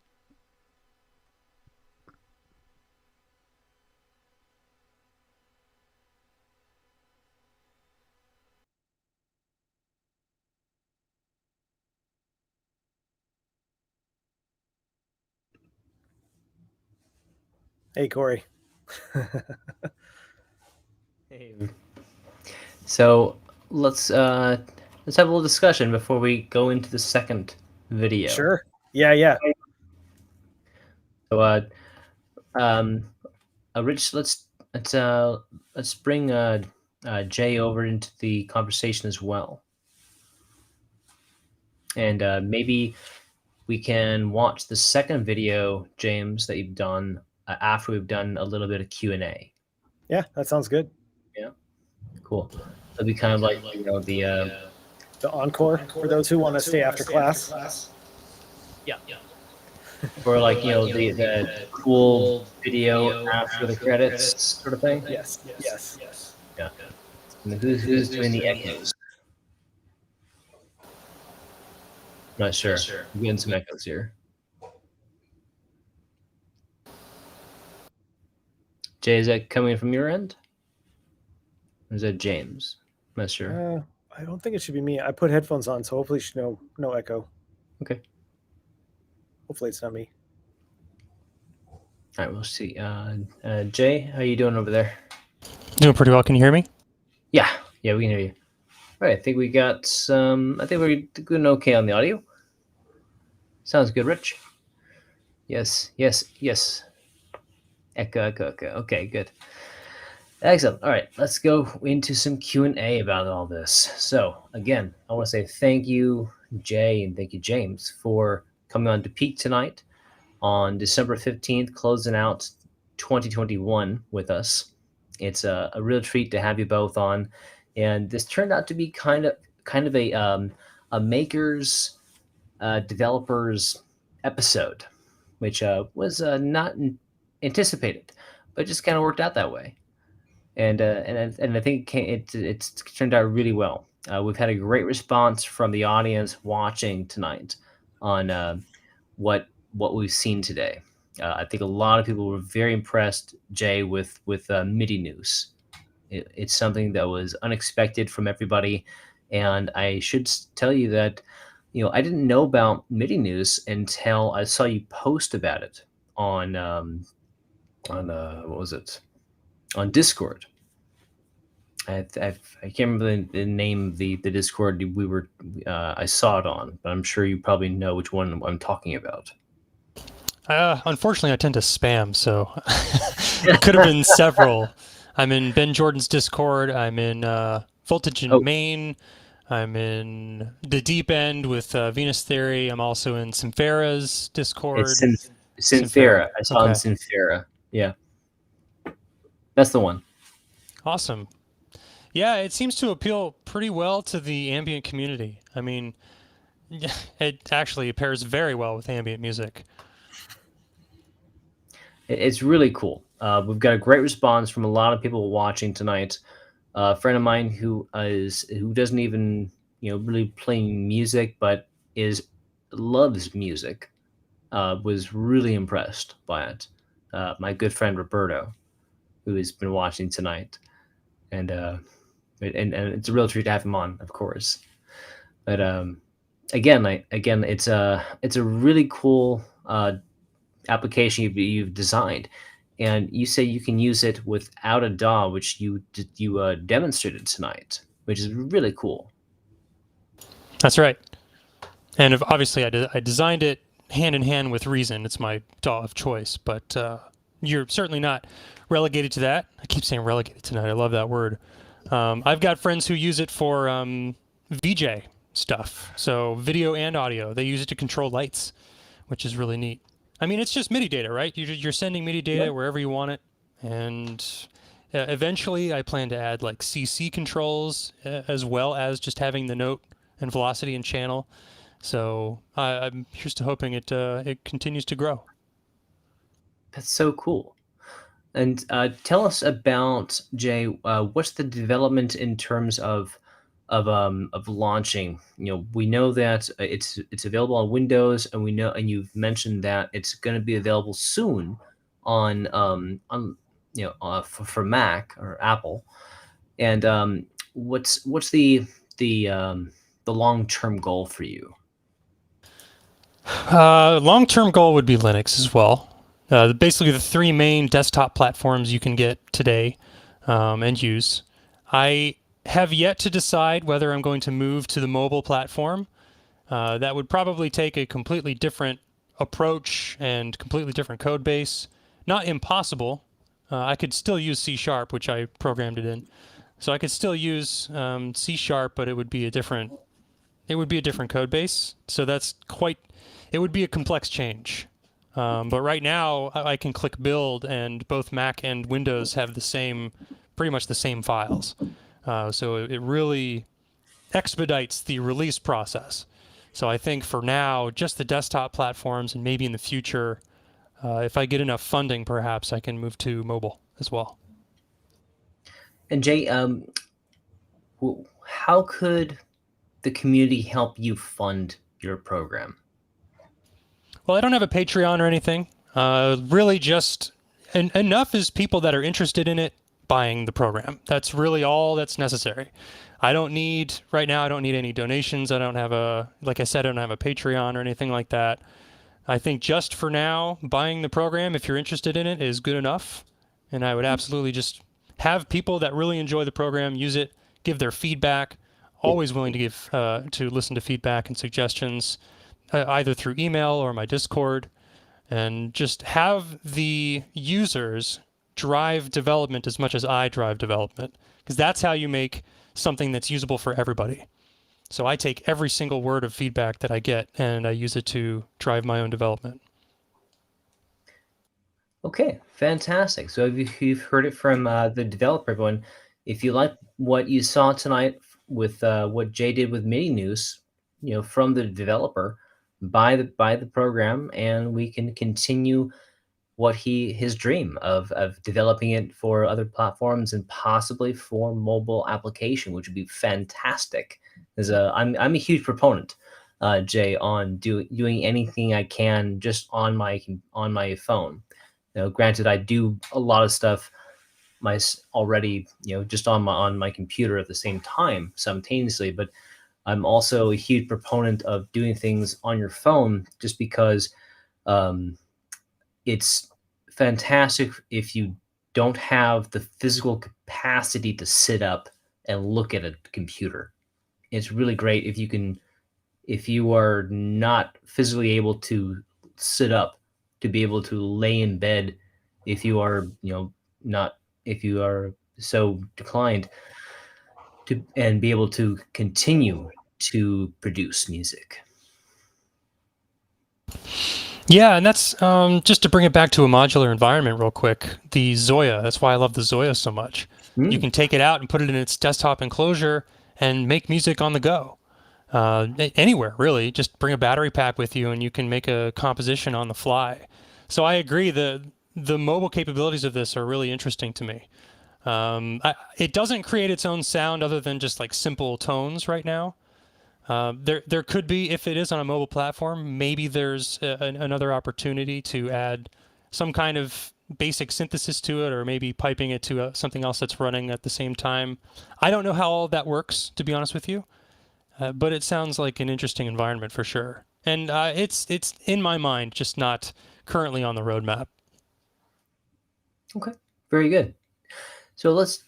Hey, Corey. Hey. So let's have a little discussion before we go into the second video. Sure. Yeah. So Rich, let's bring Jay over into the conversation as well, and maybe we can watch the second video, James, that you've done after we've done a little bit of Q&A. Yeah, that sounds good. Yeah, cool. It'll be kind of like The encore for those who want to stay after class. yeah. Or like the cool video after the credits sort of thing. Yes. Yeah. And who's doing the echoes? Not sure. I'm getting some echoes here. Jay, is that coming from your end? Or is that James? I'm not sure. I don't think it should be me. I put headphones on, so hopefully no echo. Okay. Hopefully it's not me. All right, we'll see. Jay, how you doing over there? Doing pretty well. Can you hear me? Yeah, we can hear you. All right, I think we got some. I think we're doing okay on the audio. Sounds good, Rich. Yes. Echo. Okay, good. Excellent. All right, let's go into some Q&A about all this. So again, I want to say thank you, Jay, and thank you, James, for coming on to Piqued tonight on December 15th, closing out 2021 with us. It's a real treat to have you both on, and this turned out to be kind of a makers developers episode, which was not anticipated, but just kind of worked out that way. And I think it's turned out really well. We've had a great response from the audience watching tonight on what we've seen today. I think a lot of people were very impressed, Jay, with Midinous. It's something that was unexpected from everybody, and I should tell you that I didn't know about Midinous until I saw you post about it on what was it, on Discord. I can't remember the name of the Discord I saw it on, but I'm sure you probably know which one I'm talking about. Unfortunately, I tend to spam, so it could have been several. I'm in Ben Jordan's Discord. I'm in Voltage in Maine. I'm in the Deep End with Venus Theory. I'm also in Synfera's Discord. It's Synfera. I saw in Synfera. Yeah. That's the one. Awesome. Yeah, it seems to appeal pretty well to the ambient community. I mean, it actually pairs very well with ambient music. It's really cool. We've got a great response from a lot of people watching tonight. A friend of mine who doesn't even really play music, but loves music, was really impressed by it. My good friend Roberto, who has been watching tonight, and it's a real treat to have him on, of course. But again, it's a really cool application you've designed, and you say you can use it without a DAW, which you demonstrated tonight, which is really cool. That's right. And obviously, I designed it hand in hand with Reason. It's my DAW of choice, but you're certainly not relegated to that. I keep saying relegated tonight. I love that word. I've got friends who use it for VJ stuff, so video and audio. They use it to control lights, which is really neat. I mean, it's just MIDI data, right? You're sending MIDI data wherever you want it, and eventually I plan to add like CC controls as well as just having the note and velocity and channel. So I'm just hoping it continues to grow. That's so cool. And tell us about, Jay, what's the development in terms of of launching. We know that it's available on Windows, and we know, and you've mentioned that it's going to be available soon on for Mac or Apple. And what's the long-term goal for you? Long-term goal would be Linux as well. Basically, the three main desktop platforms you can get today and use. I have yet to decide whether I'm going to move to the mobile platform. That would probably take a completely different approach and completely different code base. Not impossible. I could still use C#, which I programmed it in. So I could still use C#, but it would be a different code base. So it would be a complex change. But right now I can click build, and both Mac and Windows have pretty much the same files. So it really expedites the release process. So I think for now, just the desktop platforms, and maybe in the future, if I get enough funding, perhaps I can move to mobile as well. And Jay, how could the community help you fund your program? Well, I don't have a Patreon or anything. Really just enough is people that are interested in it buying the program. That's really all that's necessary. Right now, I don't need any donations. Like I said, I don't have a Patreon or anything like that. I think just for now, buying the program, if you're interested in it, is good enough. And I would absolutely just have people that really enjoy the program use it, give their feedback. Always willing to listen to feedback and suggestions, either through email or my Discord, and just have the users drive development as much as I drive development, because that's how you make something that's usable for everybody. So I take every single word of feedback that I get and I use it to drive my own development. Okay, fantastic. So you've heard it from the developer, everyone. If you like what you saw tonight with what Jay did with Midinous, from the developer, buy the program, and we can continue his dream of developing it for other platforms and possibly for mobile application, which would be fantastic. I'm a huge proponent, Jay, on doing anything I can just on my phone. Granted, I do a lot of stuff already, just on my computer at the same time simultaneously, but I'm also a huge proponent of doing things on your phone, just because it's fantastic if you don't have the physical capacity to sit up and look at a computer. It's really great if you are not physically able to sit up, to be able to lay in bed, if you are, if you are so declined to, and be able to continue to produce music. Yeah, and that's just to bring it back to a modular environment real quick. The Zoya, that's why I love the Zoya so much. You can take it out and put it in its desktop enclosure and make music on the go. Anywhere, really. Just bring a battery pack with you and you can make a composition on the fly. So I agree, the mobile capabilities of this are really interesting to me. It doesn't create its own sound other than just like simple tones right now. There could be, if it is on a mobile platform, maybe there's another opportunity to add some kind of basic synthesis to it, or maybe piping it to something else that's running at the same time. I don't know how all of that works, to be honest with you, but it sounds like an interesting environment for sure. And it's in my mind, just not currently on the roadmap. Okay, very good. So let's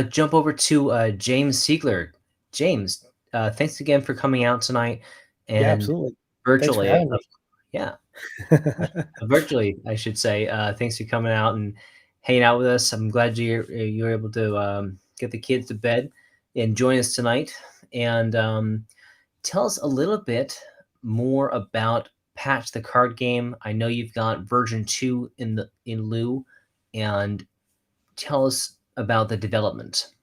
jump over to James Cigler. James, thanks again for coming out tonight, and Yeah, absolutely. virtually. Thanks for having me. Virtually, I should say. Thanks for coming out and hanging out with us. I'm glad you were able to get the kids to bed and join us tonight. And tell us a little bit more about Patch the Card Game. I know you've got version 2 in lieu, and tell us about the development.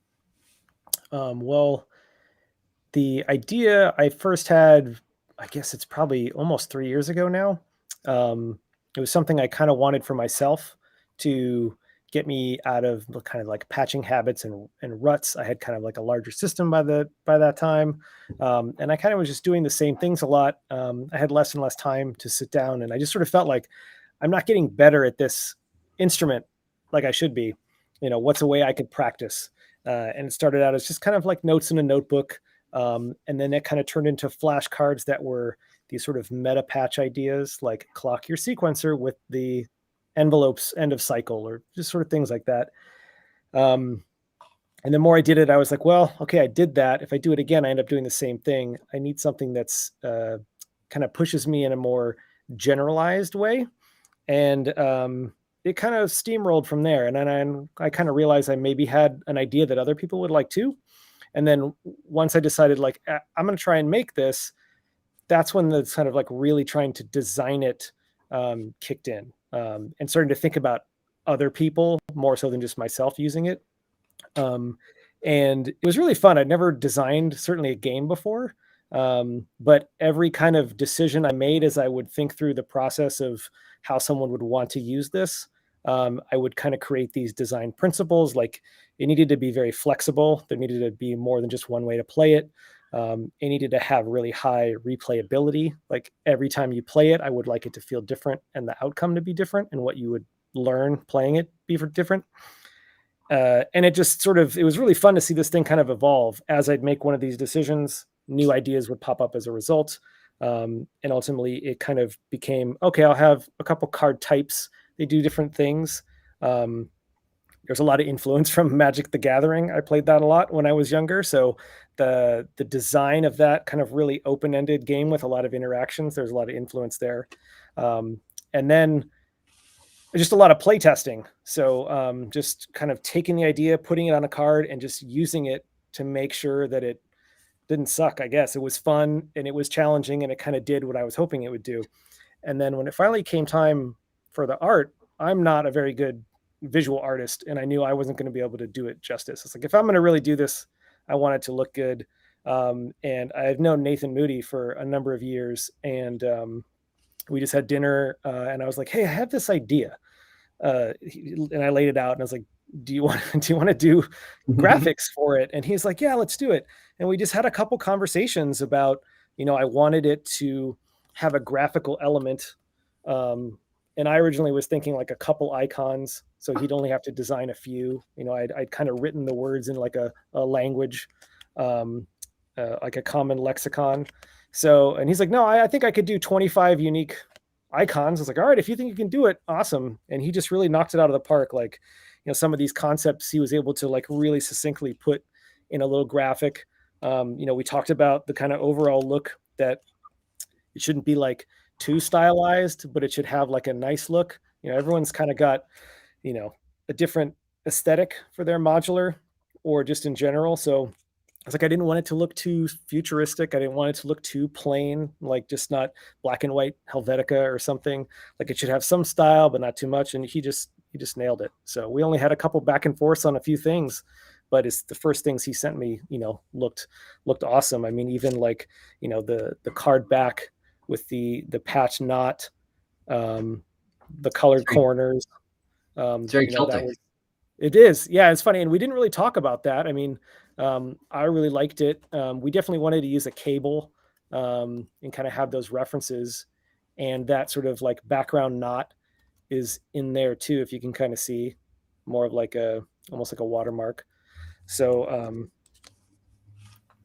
Well, the idea I first had, I guess it's probably almost 3 years ago now. It was something I kind of wanted for myself, to get me out of the kind of like patching habits and ruts. I had kind of like a larger system by that time, and I kind of was just doing the same things a lot. I had less and less time to sit down, and I just sort of felt like I'm not getting better at this instrument like I should be. What's a way I could practice? And it started out as just kind of like notes in a notebook, and then it kind of turned into flashcards that were these sort of meta patch ideas, like clock your sequencer with the envelopes end of cycle, or just sort of things like that. And the more I did it, I was like, well, okay, I did that. If I do it again, I end up doing the same thing. I need something that's kind of pushes me in a more generalized way. And it kind of steamrolled from there. And then I kind of realized I maybe had an idea that other people would like too. And then once I decided, like, I'm going to try and make this, that's when the kind of like really trying to design it kicked in, and starting to think about other people more so than just myself using it. And it was really fun. I'd never designed certainly a game before, but every kind of decision I made as I would think through the process of how someone would want to use this, I would kind of create these design principles. Like, it needed to be very flexible. There needed to be more than just one way to play it. It needed to have really high replayability. Like, every time you play it, I would like it to feel different and the outcome to be different, and what you would learn playing it be different. And it just sort of, it was really fun to see this thing kind of evolve. As I'd make one of these decisions, new ideas would pop up as a result. And ultimately it kind of became, okay, I'll have a couple card types. They do different things. There's a lot of influence from Magic the Gathering. I played that a lot when I was younger. So the design of that kind of really open-ended game with a lot of interactions, there's a lot of influence there. And then just a lot of play testing. So just kind of taking the idea, putting it on a card, and just using it to make sure that it didn't suck. I guess it was fun and it was challenging, and it kind of did what I was hoping it would do. And then when it finally came time for the art, I'm not a very good visual artist, and I knew I wasn't going to be able to do it justice. It's like, if I'm going to really do this, I want it to look good. And I've known Nathan Moody for a number of years, and we just had dinner, and I was like, hey, I have this idea. And I laid it out, and I was like, do you want to do graphics for it? And he's like, yeah, let's do it. And we just had a couple conversations about, I wanted it to have a graphical element. And I originally was thinking like a couple icons, so he'd only have to design a few. I'd kind of written the words in like a language, like a common lexicon. So, and he's like, no, I think I could do 25 unique icons. I was like, all right, if you think you can do it, awesome. And he just really knocked it out of the park. Like, some of these concepts he was able to like really succinctly put in a little graphic. We talked about the kind of overall look, that it shouldn't be like too stylized, but it should have like a nice look. Everyone's kind of got, a different aesthetic for their modular, or just in general. So I was like, I didn't want it to look too futuristic. I didn't want it to look too plain, like just not black and white Helvetica or something. Like, it should have some style, but not too much. And he just nailed it. So we only had a couple back and forths on a few things, but it's the first things he sent me, looked awesome. I mean, even like, the card back with the patch knot, the colored corners. It's very Celtic. It is. Yeah, it's funny. And we didn't really talk about that. I mean, I really liked it. We definitely wanted to use a cable, and kind of have those references, and that sort of like background knot is in there too, if you can kind of see, more of like almost like a watermark. So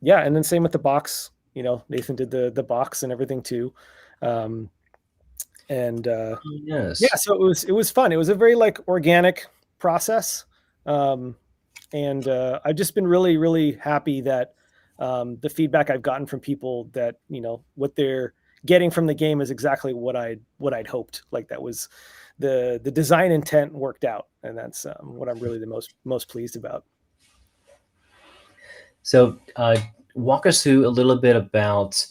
yeah, and then same with the box. Nathan did the box and everything too. And Yes. yeah, so it was fun. It was a very like organic process. And I've just been really, really happy that the feedback I've gotten from people, that what they're getting from the game is exactly what I'd hoped. Like, that was the design intent worked out, and that's what I'm really the most pleased about. So walk us through a little bit about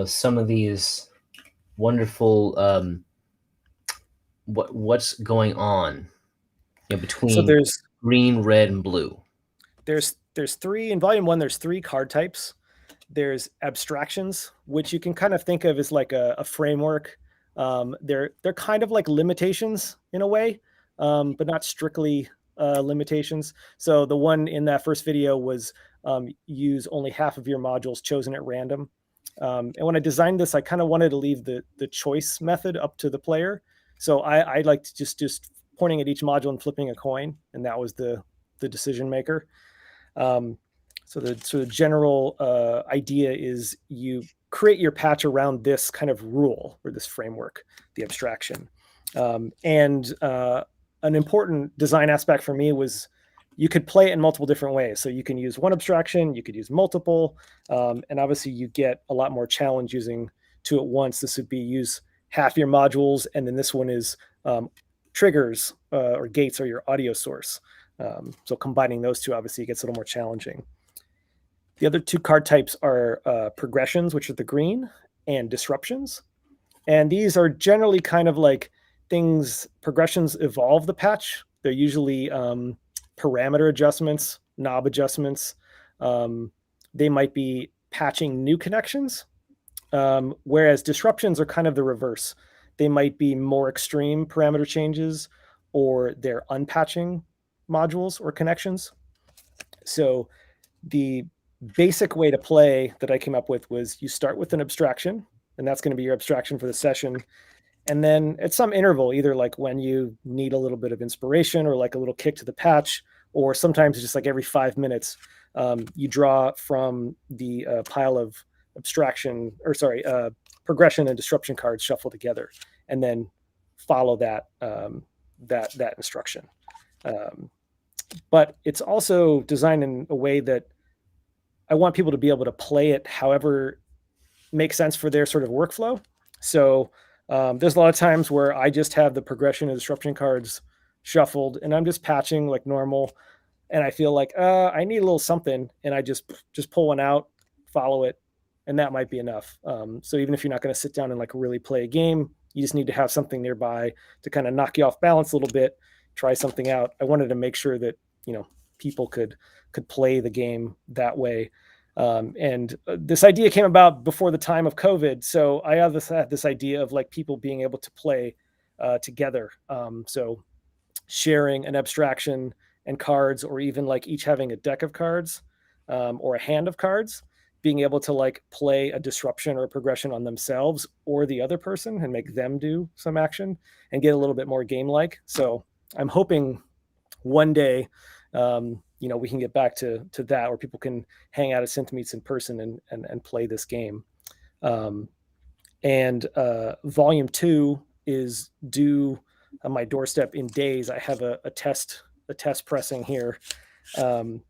some of these wonderful what's going on between. So there's green, red, and blue. There's three in volume 1. There's 3 card types. There's abstractions, which you can kind of think of as like a framework. They're kind of like limitations in a way. but not strictly limitations. So the one in that first video was use only half of your modules chosen at random. And when I designed this, I kind of wanted to leave the choice method up to the player. So I liked just pointing at each module and flipping a coin, and that was the decision maker. So the general idea is you create your patch around this kind of rule or this framework, the abstraction. And an important design aspect for me was you could play it in multiple different ways. So you can use one abstraction, you could use multiple, and obviously you get a lot more challenge using two at once. This would be use half your modules, and then this one is triggers or gates or your audio source. So combining those two obviously gets a little more challenging. The other two card types are progressions, which are the green, and disruptions. And these are generally kind of like things, progressions evolve the patch. They're usually parameter adjustments, knob adjustments. They might be patching new connections, whereas disruptions are kind of the reverse. They might be more extreme parameter changes, or they're unpatching modules or connections. So the basic way to play that I came up with was you start with an abstraction, and that's going to be your abstraction for the session. And then at some interval, either like when you need a little bit of inspiration or like a little kick to the patch, or sometimes just like every 5 minutes, you draw from the pile of progression and disruption cards shuffled together, and then follow that that instruction. But it's also designed in a way that I want people to be able to play it however makes sense for their sort of workflow. So there's a lot of times where I just have the progression and disruption cards shuffled, and I'm just patching like normal, and I feel like I need a little something, and I just pull one out, follow it, and that might be enough. So even if you're not going to sit down and like really play a game, you just need to have something nearby to kind of knock you off balance a little bit, try something out. I wanted to make sure that people could play the game that way. And this idea came about before the time of COVID. So I had this idea of like people being able to play together. So sharing an abstraction and cards, or even like each having a deck of cards or a hand of cards, being able to like play a disruption or a progression on themselves or the other person and make them do some action and get a little bit more game-like. So I'm hoping one day, we can get back to that, where people can hang out at synth meets in person and play this game. And volume 2 is due on my doorstep in days. I have a test pressing here, and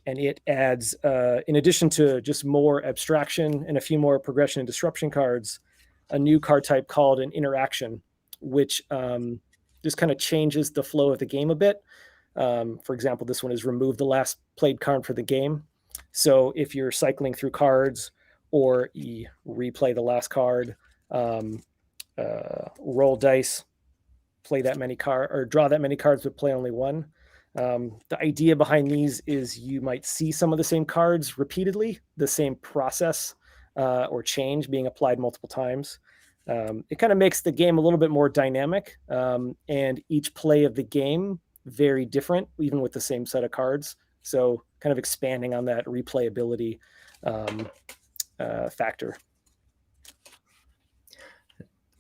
it adds, in addition to just more abstraction and a few more progression and disruption cards, a new card type called an interaction, which just kind of changes the flow of the game a bit. For example, this one is remove the last played card for the game. So if you're cycling through cards, or you replay the last card, roll dice, play that many cards, or draw that many cards but play only one. The idea behind these is you might see some of the same cards repeatedly, the same process or change being applied multiple times. It kind of makes the game a little bit more dynamic, and each play of the game very different, even with the same set of cards. So kind of expanding on that replayability factor.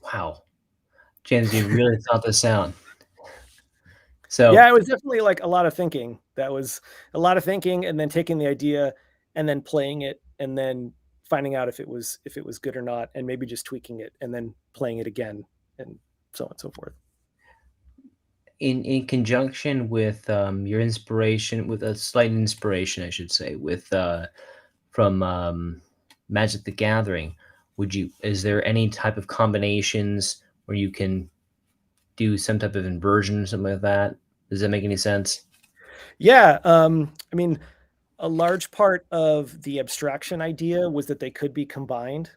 Wow. James, you really thought this out. So yeah, it was definitely like a lot of thinking. That was a lot of thinking, and then taking the idea and then playing it, and then finding out if it was good or not, and maybe just tweaking it and then playing it again, and so on and so forth. in conjunction with your inspiration, with a slight inspiration, I should say, with from Magic the Gathering, is there any type of combinations where you can do some type of inversion or something like that? Does that make any sense? Yeah, I mean, a large part of the abstraction idea was that they could be combined.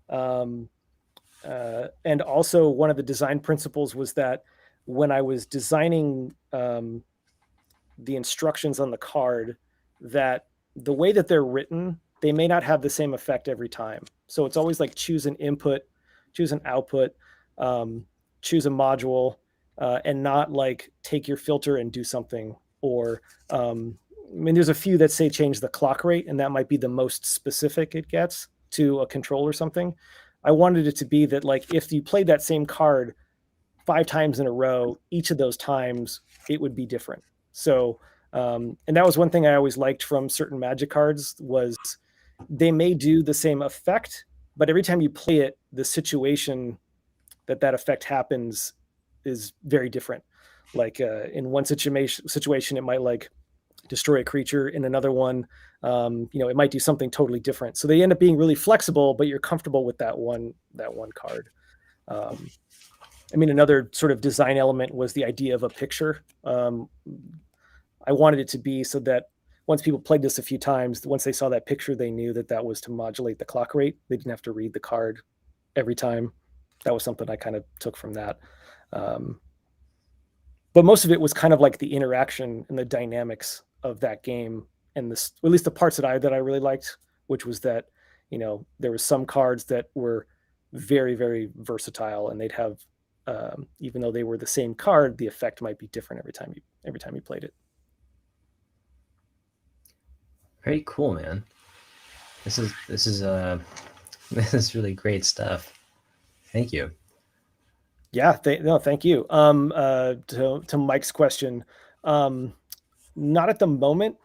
And also one of the design principles was that when I was designing the instructions on the card, that the way that they're written, they may not have the same effect every time. So it's always like choose an input, choose an output, choose a module, and not like take your filter and do something. Or I mean, there's a few that say change the clock rate, and that might be the most specific it gets to a control or something. I wanted it to be that, like, if you played that same card 5 times in a row, each of those times it would be different. So, and that was one thing I always liked from certain Magic cards was they may do the same effect, but every time you play it, the situation that effect happens is very different. Like in one situation, it might like destroy a creature. In another one, it might do something totally different. So they end up being really flexible, but you're comfortable with that one card. I mean, another sort of design element was the idea of a picture. I wanted it to be so that once people played this a few times, once they saw that picture, they knew that was to modulate the clock rate. They didn't have to read the card every time. That was something I kind of took from that. But most of it was kind of like the interaction and the dynamics of that game, and this, or at least the parts that I really liked, which was that, there was some cards that were very, very versatile, and they'd have, even though they were the same card, the effect might be different every time you played it. Very cool, man. This is this is really great stuff. Thank you. Yeah, thank you. To Mike's question, not at the moment.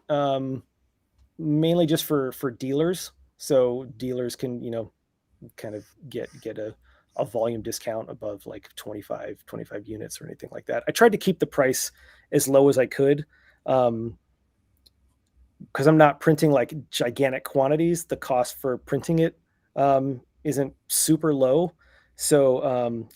Mainly just for dealers, so dealers can kind of get a volume discount above like 25 units or anything like that. I tried to keep the price as low as I could, because I'm not printing like gigantic quantities. The cost for printing it isn't super low. So,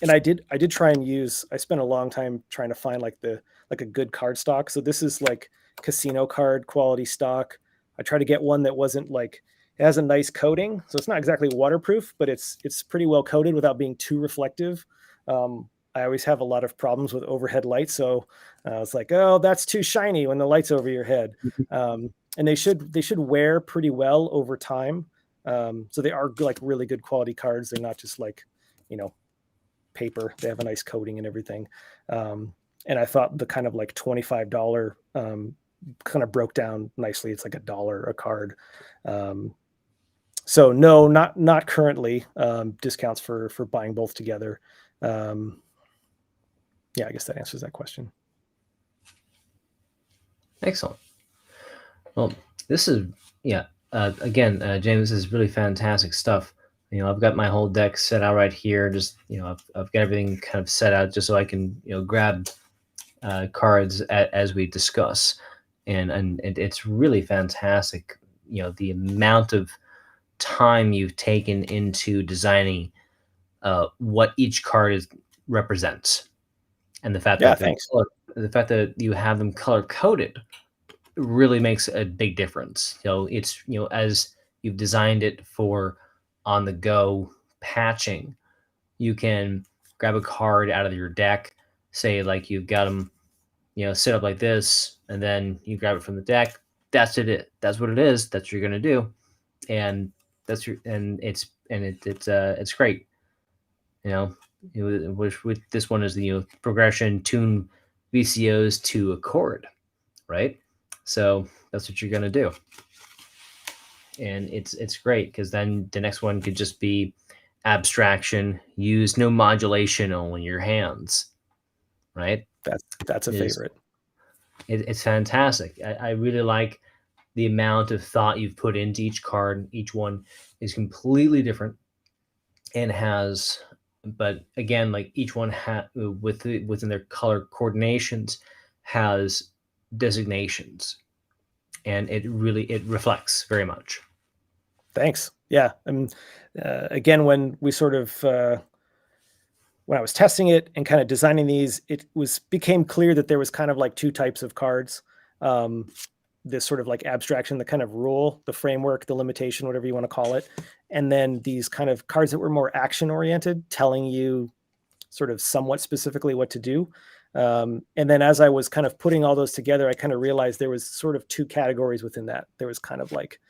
and I did try and I spent a long time trying to find like a good card stock. So this is like casino card quality stock. I tried to get one that wasn't like, it has a nice coating. So it's not exactly waterproof, but it's pretty well coated without being too reflective. I always have a lot of problems with overhead lights. So I was like, oh, that's too shiny when the light's over your head. And they should wear pretty well over time. So they are like really good quality cards. They're not just like, paper. They have a nice coating and everything. And I thought the kind of like $25 kind of broke down nicely. It's like $1 a card. So no, not currently. Discounts for buying both together. Yeah, I guess that answers that question. Excellent. Well, this is, again, James, this is really fantastic stuff. I've got my whole deck set out right here. Just, I've got everything kind of set out just so I can, grab cards as we discuss. And it's really fantastic, the amount of time you've taken into designing what each card represents. And the fact that the fact that you have them color coded really makes a big difference. It's, as you've designed it for on the go patching, you can grab a card out of your deck, say like you've got them, set up like this, and then you grab it from the deck. That's it. That's what it is. That's what you're gonna do, and it's great. With this one is the progression tune VCOs to a chord, right? So that's what you're gonna do, and it's great because then the next one could just be abstraction. Use no modulation, only your hands, right? That's a favorite. It's fantastic. I really like the amount of thought you've put into each card. Each one is completely different and but again, like each one within their color coordinations has designations, and it reflects very much. Thanks. Yeah. Again, when we sort of, when I was testing it and kind of designing these, became clear that there was kind of like two types of cards. This sort of like abstraction, the kind of rule, the framework, the limitation, whatever you want to call it. And then these kind of cards that were more action oriented, telling you sort of somewhat specifically what to do. And then as I was kind of putting all those together, I kind of realized there was sort of two categories within that. There was kind of like,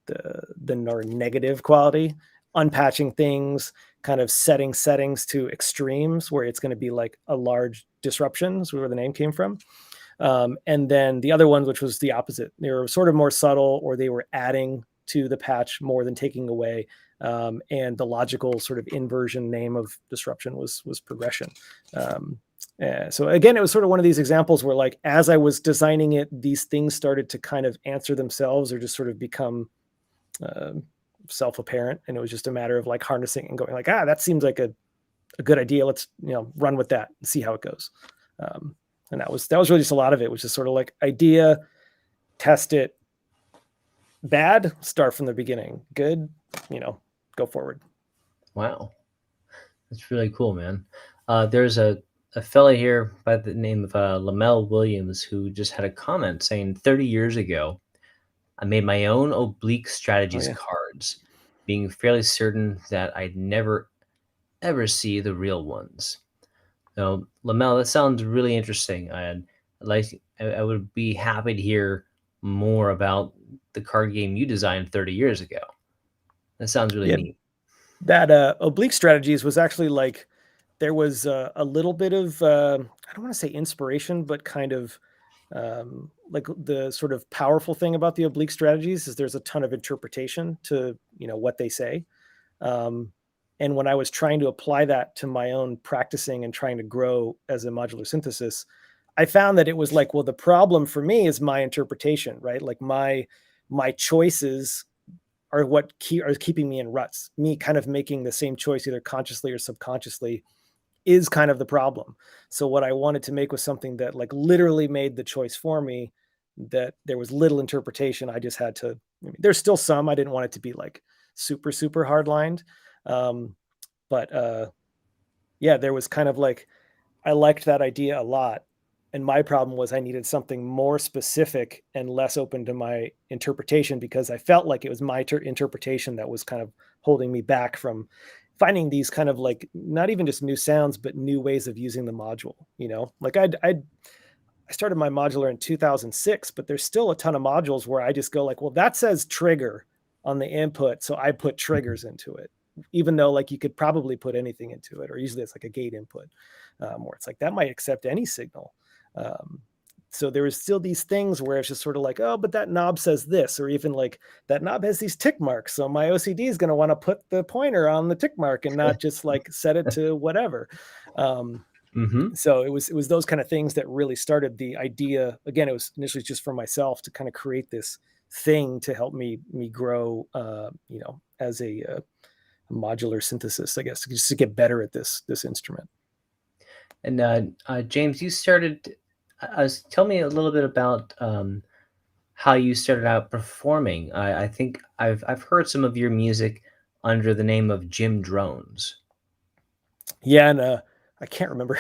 the more negative quality, unpatching things, kind of setting settings to extremes where it's going to be like a large disruption, is where the name came from. And then the other one, which was the opposite, they were sort of more subtle, or they were adding to the patch more than taking away. And the logical sort of inversion name of disruption was progression. So again, it was sort of one of these examples where, like, as I was designing it, these things started to kind of answer themselves or just sort of become self-apparent, and it was just a matter of like harnessing and going like, that seems like a good idea. Let's run with that and see how it goes. And that was really just a lot of it, which is sort of like idea, test it, bad, start from the beginning, good, go forward. Wow, that's really cool, man. There's a fella here by the name of Lamel Williams who just had a comment saying 30 years ago, I made my own oblique strategies cards, being fairly certain that I'd never, ever see the real ones. Now, Lamel, that sounds really interesting. I would be happy to hear more about the card game you designed 30 years ago. That sounds really neat. That oblique strategies was actually like, there was a little bit of, I don't want to say inspiration, but kind of like the sort of powerful thing about the oblique strategies is there's a ton of interpretation to, what they say. And when I was trying to apply that to my own practicing and trying to grow as a modular synthesis, I found that it was like, well, the problem for me is my interpretation, right? Like my choices are what are keeping me in ruts. Me kind of making the same choice, either consciously or subconsciously, is kind of the problem. So what I wanted to make was something that like literally made the choice for me, that there was little interpretation. I just had to, there's still some, I didn't want it to be like super, super hard lined. But there was kind of like, I liked that idea a lot. And my problem was I needed something more specific and less open to my interpretation, because I felt like it was my interpretation that was kind of holding me back from finding these kind of like, not even just new sounds, but new ways of using the module. Like I started my modular in 2006, but there's still a ton of modules where I just go like, well, that says trigger on the input, so I put triggers into it, even though like you could probably put anything into it, or usually it's like a gate input, where it's like that might accept any signal. So there was still these things where it's just sort of like, oh, but that knob says this, or even like that knob has these tick marks, so my OCD is going to want to put the pointer on the tick mark and not just like set it to whatever. So it was those kind of things that really started the idea. Again, it was initially just for myself to kind of create this thing to help me grow, as a modular synthesis, I guess, just to get better at this instrument. And James, you started. Tell me a little bit about how you started out performing. I think I've heard some of your music under the name of Jim Drones. Yeah, and I can't remember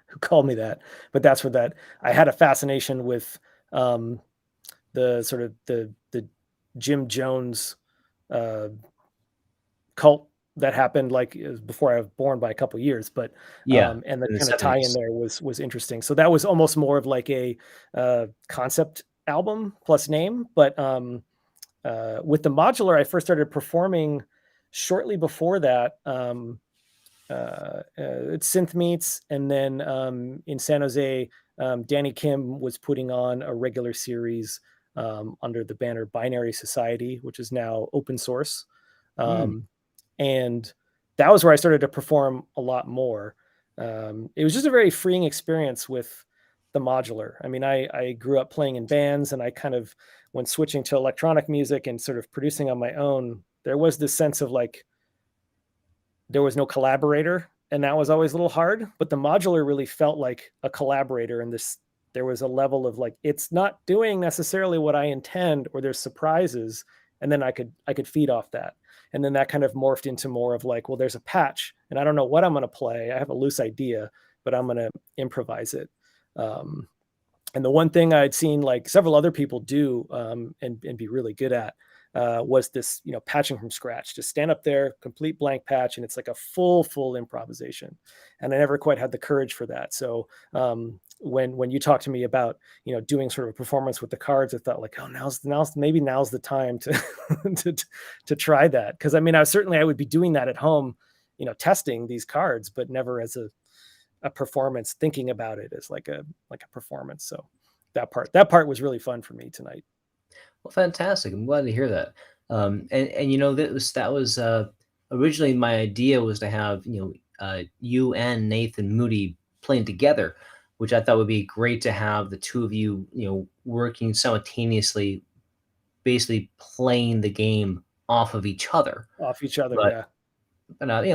who called me that, but that's what that. I had a fascination with the sort of the Jim Jones cult that happened like before I was born by a couple of years, but and the kind of tie in there was interesting. So that was almost more of like a concept album plus name. But with the modular, I first started performing shortly before that. It's Synth Meets, and then in San Jose, Danny Kim was putting on a regular series under the banner Binary Society, which is now open source. And that was where I started to perform a lot more. It was just a very freeing experience with the modular. I mean, I grew up playing in bands, and I kind of, when switching to electronic music and sort of producing on my own, there was this sense of like, there was no collaborator, and that was always a little hard, but the modular really felt like a collaborator. And there was a level of like, it's not doing necessarily what I intend, or there's surprises. And then I could feed off that. And then that kind of morphed into more of like, well, there's a patch and I don't know what I'm going to play. I have a loose idea, but I'm going to improvise it. And the one thing I'd seen like several other people do and be really good at was this, patching from scratch. Just stand up there, complete blank patch, and it's like a full improvisation. And I never quite had the courage for that. So when you talked to me about doing sort of a performance with the cards, I thought like, oh, now's the time to to try that, because I mean, I would be doing that at home, testing these cards, but never as a performance, thinking about it as like a performance. So that part was really fun for me tonight. Well, fantastic. I'm glad to hear that. And that was originally my idea was to have you and Nathan Moody playing together, which I thought would be great to have the two of you working simultaneously, basically playing the game off of each other. Off each other, But yeah.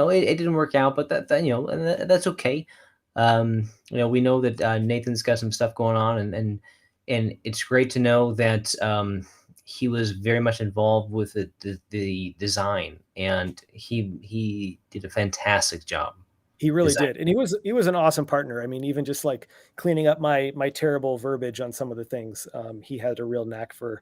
it didn't work out, but that's okay. We know that Nathan's got some stuff going on, and it's great to know that he was very much involved with the design, and he did a fantastic job. He really design. did. And he was an awesome partner. I mean, even just like cleaning up my terrible verbiage on some of the things. He had a real knack for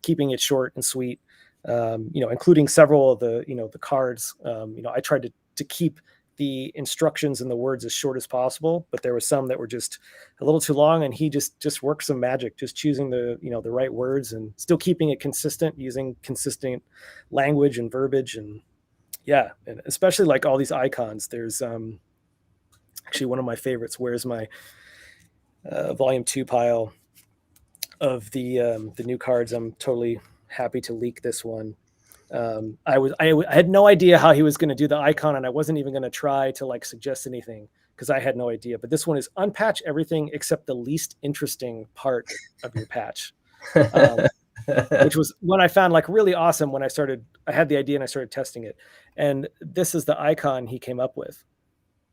keeping it short and sweet. Including several of the cards. I tried to keep the instructions and the words as short as possible, but there were some that were just a little too long, and he just worked some magic, just choosing the right words and still keeping it consistent, using consistent language and verbiage. And yeah, and especially like all these icons. There's actually one of my favorites. Where's my volume 2 pile of the new cards? I'm totally happy to leak this one. I had no idea how he was going to do the icon, and I wasn't even going to try to like suggest anything because I had no idea. But this one is unpatch everything except the least interesting part of your patch, which was when I found like really awesome when I had the idea and I started testing it. And this is the icon he came up with.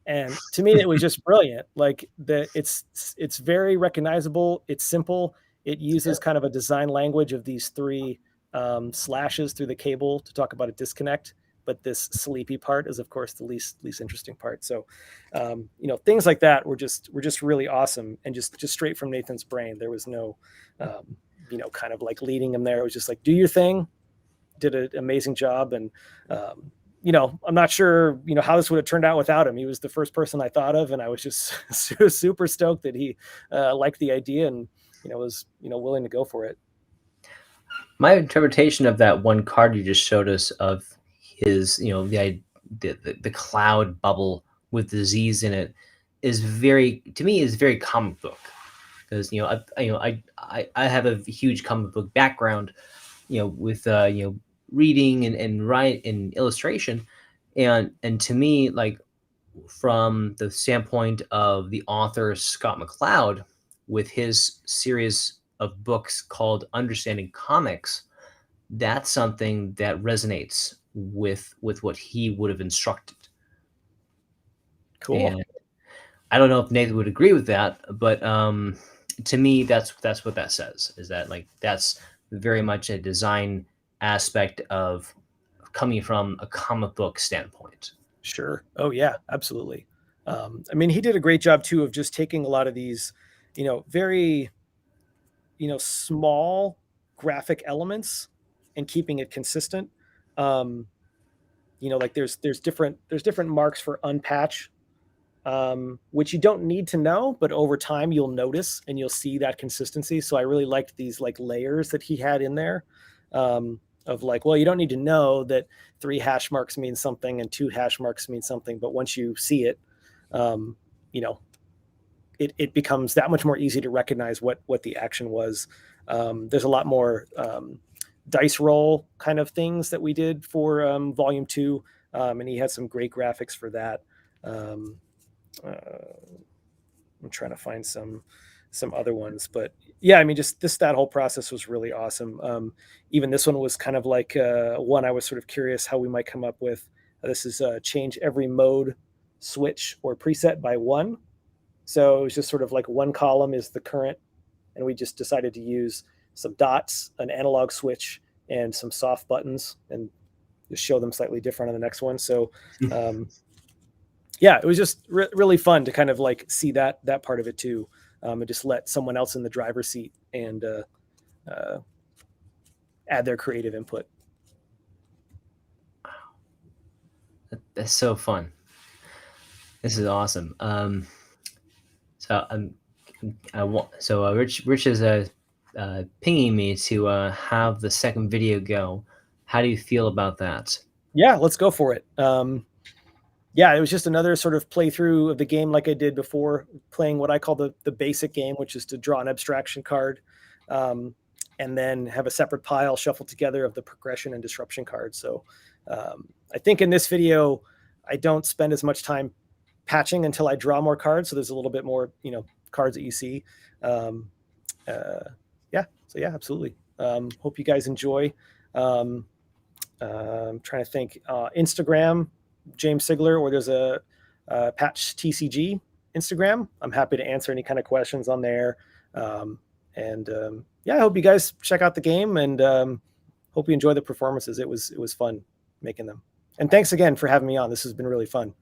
And to me, it was just brilliant. Like it's very recognizable. It's simple. It uses kind of a design language of these three slashes through the cable to talk about a disconnect, but this sleepy part is of course the least interesting part. So things like that were just really awesome, and just straight from Nathan's brain. There was no kind of like leading him there. It was just like, do your thing. Did an amazing job. And I'm not sure how this would have turned out without him. He was the first person I thought of, and I was just super stoked that he liked the idea and was willing to go for it. My interpretation of that one card you just showed us of his, the cloud bubble with the Z's in it is very comic book, because I have a huge comic book background, with reading and write and illustration, and to me, like, from the standpoint of the author Scott McCloud with his series of books called Understanding Comics, that's something that resonates with what he would have instructed. Cool. And I don't know if Nathan would agree with that, but to me, that's what that says, is that like that's very much a design aspect of coming from a comic book standpoint. Sure. Oh yeah, absolutely. I mean, he did a great job too of just taking a lot of these, very, small graphic elements and keeping it consistent. Like there's different marks for unpatch, which you don't need to know, but over time you'll notice and you'll see that consistency. So I really liked these like layers that he had in there, of like, well, you don't need to know that 3 hash marks mean something and 2 hash marks mean something, but once you see it, it becomes that much more easy to recognize what the action was. There's a lot more dice roll kind of things that we did for volume 2, and he had some great graphics for that. I'm trying to find some other ones, but yeah, I mean, just that whole process was really awesome. Even this one was kind of like one I was sort of curious how we might come up with. This is change every mode switch or preset by 1. So it was just sort of like one column is the current, and we just decided to use some dots, an analog switch, and some soft buttons, and just show them slightly different on the next one. So yeah, it was just really fun to kind of like see that part of it too, and just let someone else in the driver's seat and add their creative input. That's so fun. This is awesome. So Rich is pinging me to have the second video go. How do you feel about that? Yeah, let's go for it. Yeah, it was just another sort of playthrough of the game like I did before, playing what I call the basic game, which is to draw an abstraction card, and then have a separate pile shuffled together of the progression and disruption cards. So I think in this video, I don't spend as much time patching until I draw more cards. So there's a little bit more, cards that you see. Yeah, so yeah, absolutely. Hope you guys enjoy. I'm trying to think. Instagram, James Cigler, or there's a Patch TCG Instagram. I'm happy to answer any kind of questions on there. Yeah, I hope you guys check out the game, and hope you enjoy the performances. It was fun making them. And thanks again for having me on. This has been really fun.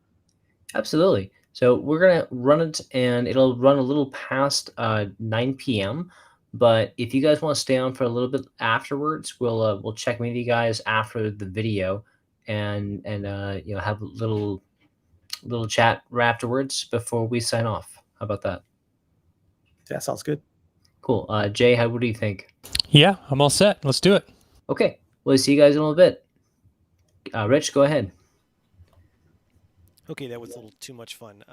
Absolutely. So we're gonna run it, and it'll run a little past 9 p.m. But if you guys want to stay on for a little bit afterwards, we'll check with you guys after the video, and have a little chat afterwards before we sign off. How about that? That sounds good. Cool. Jay, what do you think? Yeah, I'm all set. Let's do it. Okay. We'll see you guys in a little bit. Rich, go ahead. Okay, that was a little too much fun.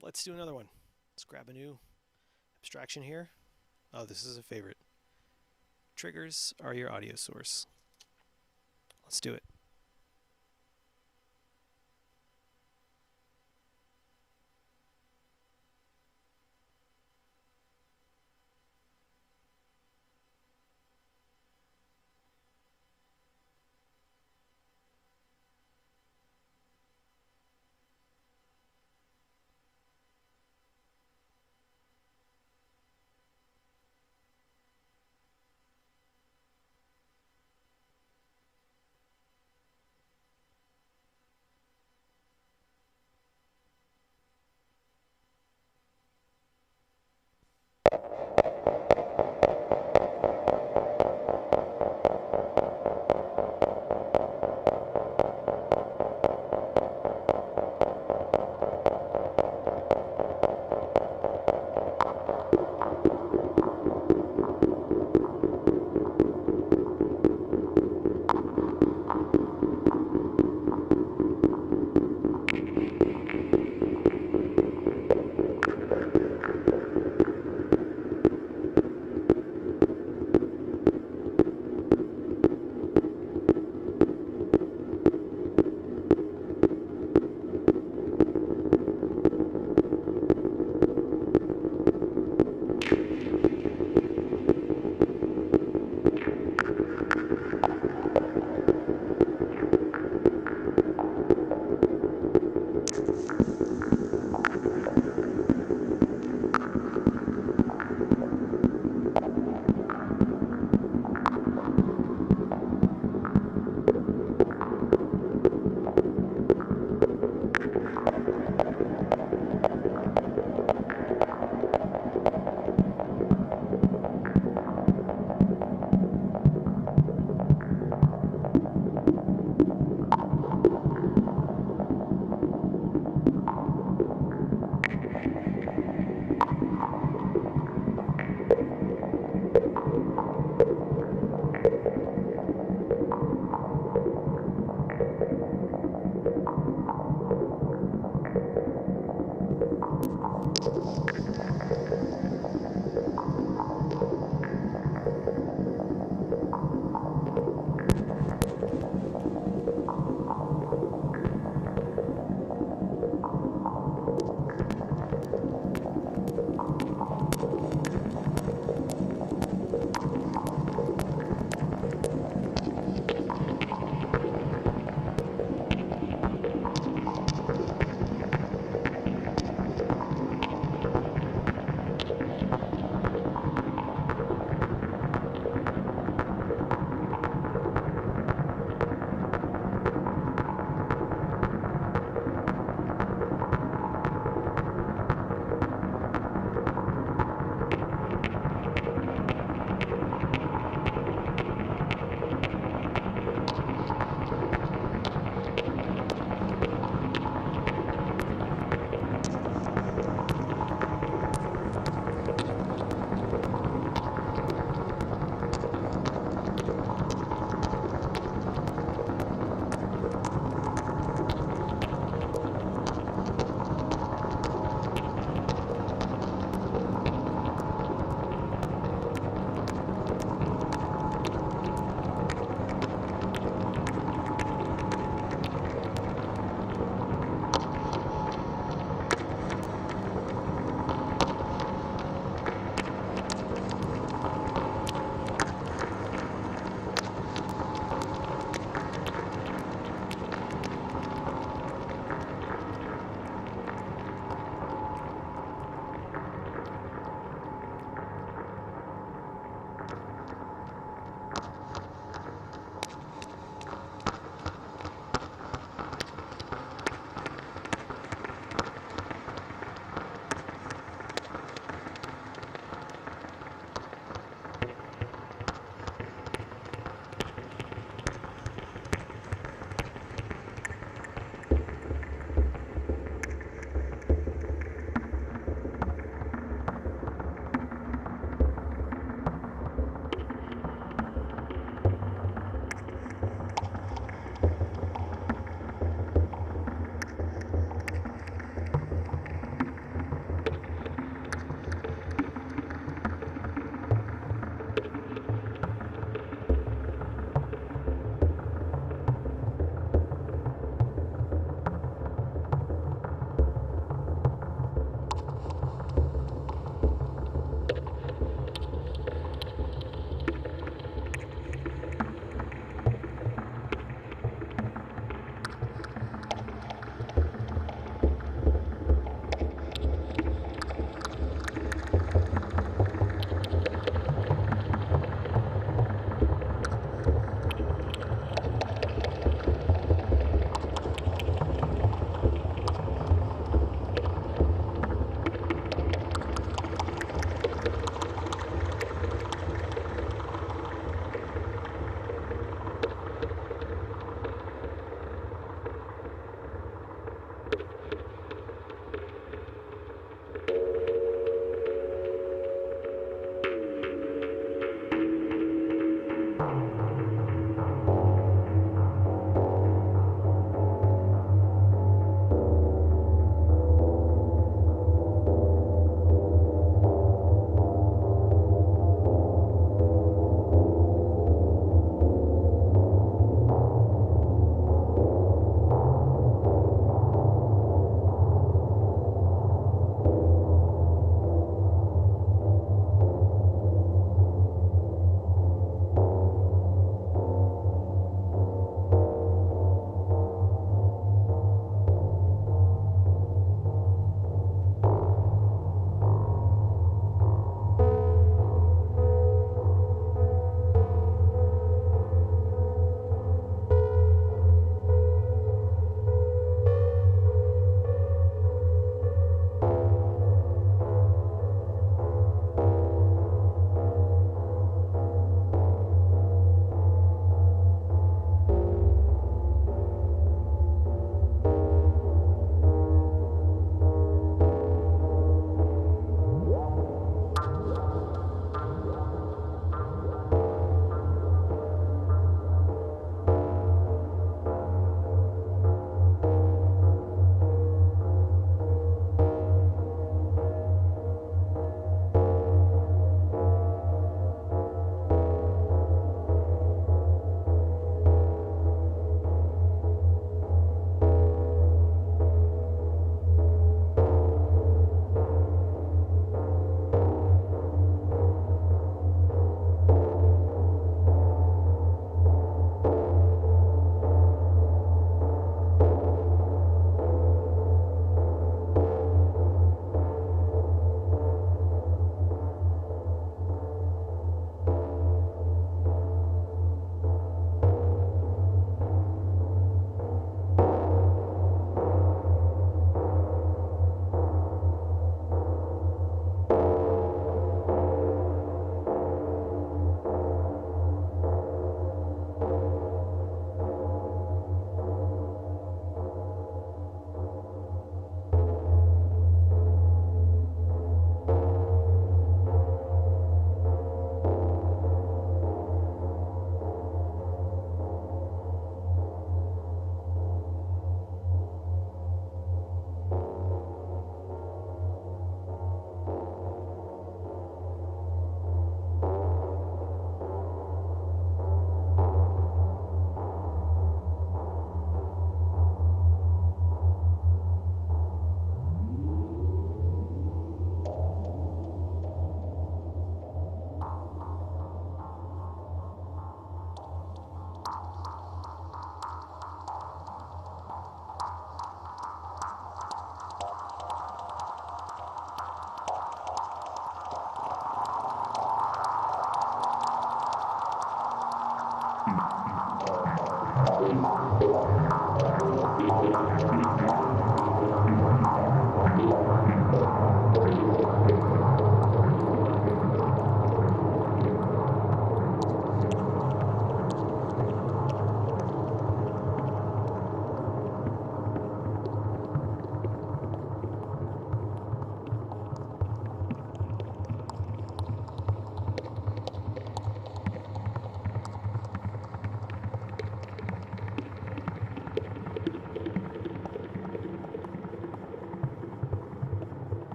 Let's do another one. Let's grab a new abstraction here. Oh, this is a favorite. Triggers are your audio source. Let's do it.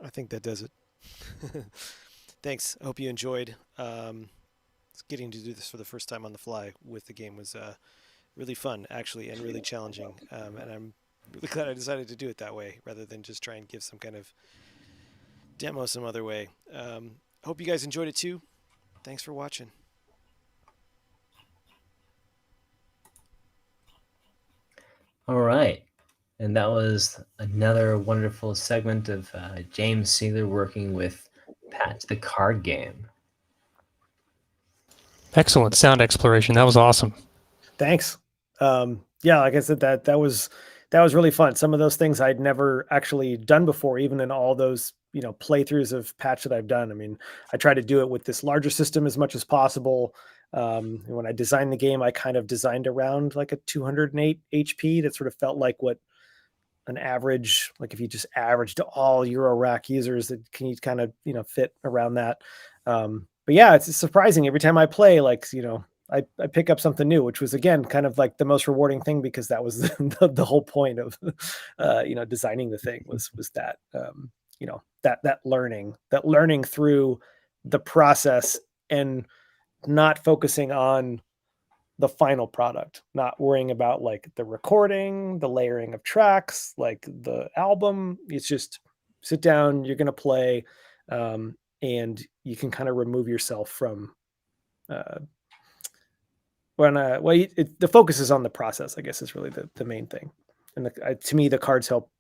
I think that does it. Thanks. I hope you enjoyed. Getting to do this for the first time on the fly with the game was really fun, actually, and really challenging. And I'm really glad I decided to do it that way rather than just try and give some kind of demo some other way. Hope you guys enjoyed it too. Thanks for watching. All right. And that was another wonderful segment of James Cigler working with Pat the card game. Excellent sound exploration. That was awesome. Thanks. Yeah, like I said, that was really fun. Some of those things I'd never actually done before, even in all those, playthroughs of Patch that I've done. I mean, I try to do it with this larger system as much as possible. When I designed the game, I kind of designed around like a 208 HP. That sort of felt like what an average, like if you just averaged all Eurorack users, that can you kind of, fit around that. But yeah, it's surprising every time I play, like, I pick up something new, which was again kind of like the most rewarding thing, because that was the whole point of designing the thing was that that learning through the process and not focusing on the final product, not worrying about like the recording, the layering of tracks, like the album. It's just sit down, you're gonna play, and you can kind of remove yourself from the focus is on the process, I guess, is really the main thing. And to me, the cards help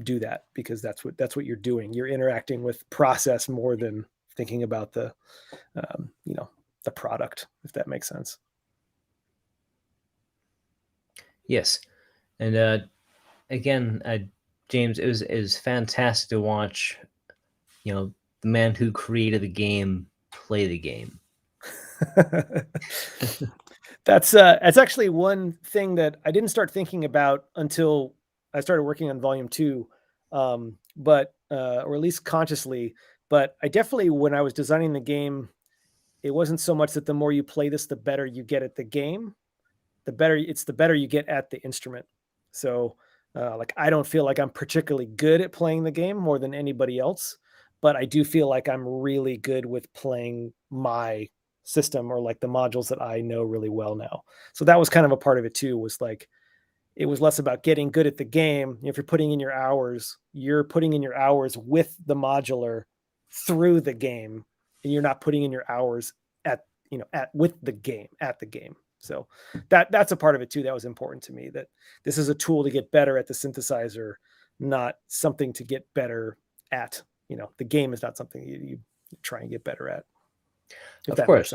do that, because that's what you're doing. You're interacting with process more than thinking about the product, if that makes sense. Yes. And again, James, it was fantastic to watch, the man who created the game play the game. That's actually one thing that I didn't start thinking about until I started working on Volume 2, but or at least consciously. But I definitely, when I was designing the game, it wasn't so much that the more you play this, the better you get at the game. The better you get at the instrument. So like, I don't feel like I'm particularly good at playing the game more than anybody else, but I do feel like I'm really good with playing my system, or like the modules that I know really well now. So that was kind of a part of it too, was like, it was less about getting good at the game. If you're putting in your hours, you're putting in your hours with the modular through the game, and you're not putting in your hours at the game. So that's a part of it too that was important to me, that this is a tool to get better at the synthesizer, not something to get better at. The game is not something you try and get better at. Of course,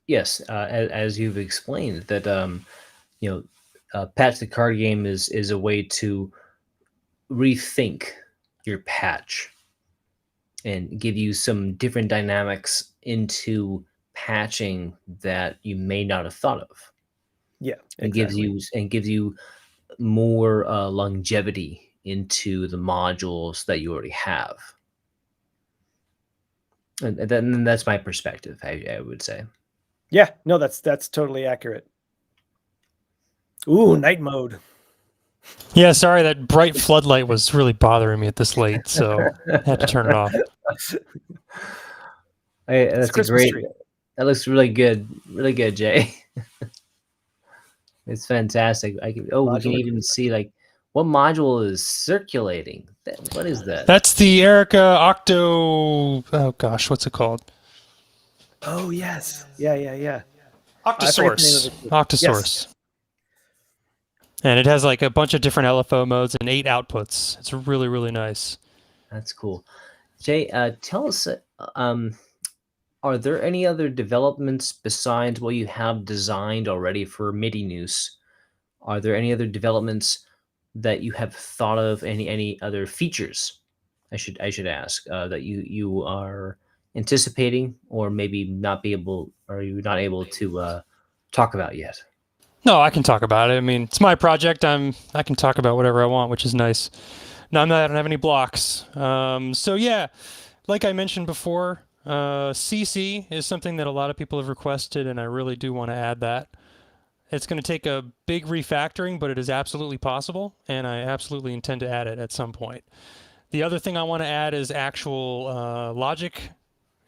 yes, as you've explained, that patch the card game is a way to rethink your patch and give you some different dynamics into patching that you may not have thought of. Yeah, exactly. And gives you more longevity into the modules that you already have. And then that's my perspective, I would say. Yeah, no, that's totally accurate. Ooh, night mode. Yeah, sorry, that bright floodlight was really bothering me at this late, so I had to turn it off. That's a great tree. That looks really good, Jay. It's fantastic. We can even see like what module is circulating. What is that? That's the Erica Octo. Oh gosh, what's it called? Oh yes, yeah. Octosource. Yes. And it has like a bunch of different LFO modes and 8 outputs. It's really, really nice. That's cool. Jay, tell us, are there any other developments besides what you have designed already for Midinous? Are there any other developments that you have thought of? Any other features, I should ask, that you are anticipating, or maybe not able to talk about yet? No, I can talk about it. I mean, it's my project. I can talk about whatever I want, which is nice. No, I don't have any blocks. So yeah, like I mentioned before, CC is something that a lot of people have requested, and I really do want to add that. It's going to take a big refactoring, but it is absolutely possible, and I absolutely intend to add it at some point. The other thing I want to add is actual logic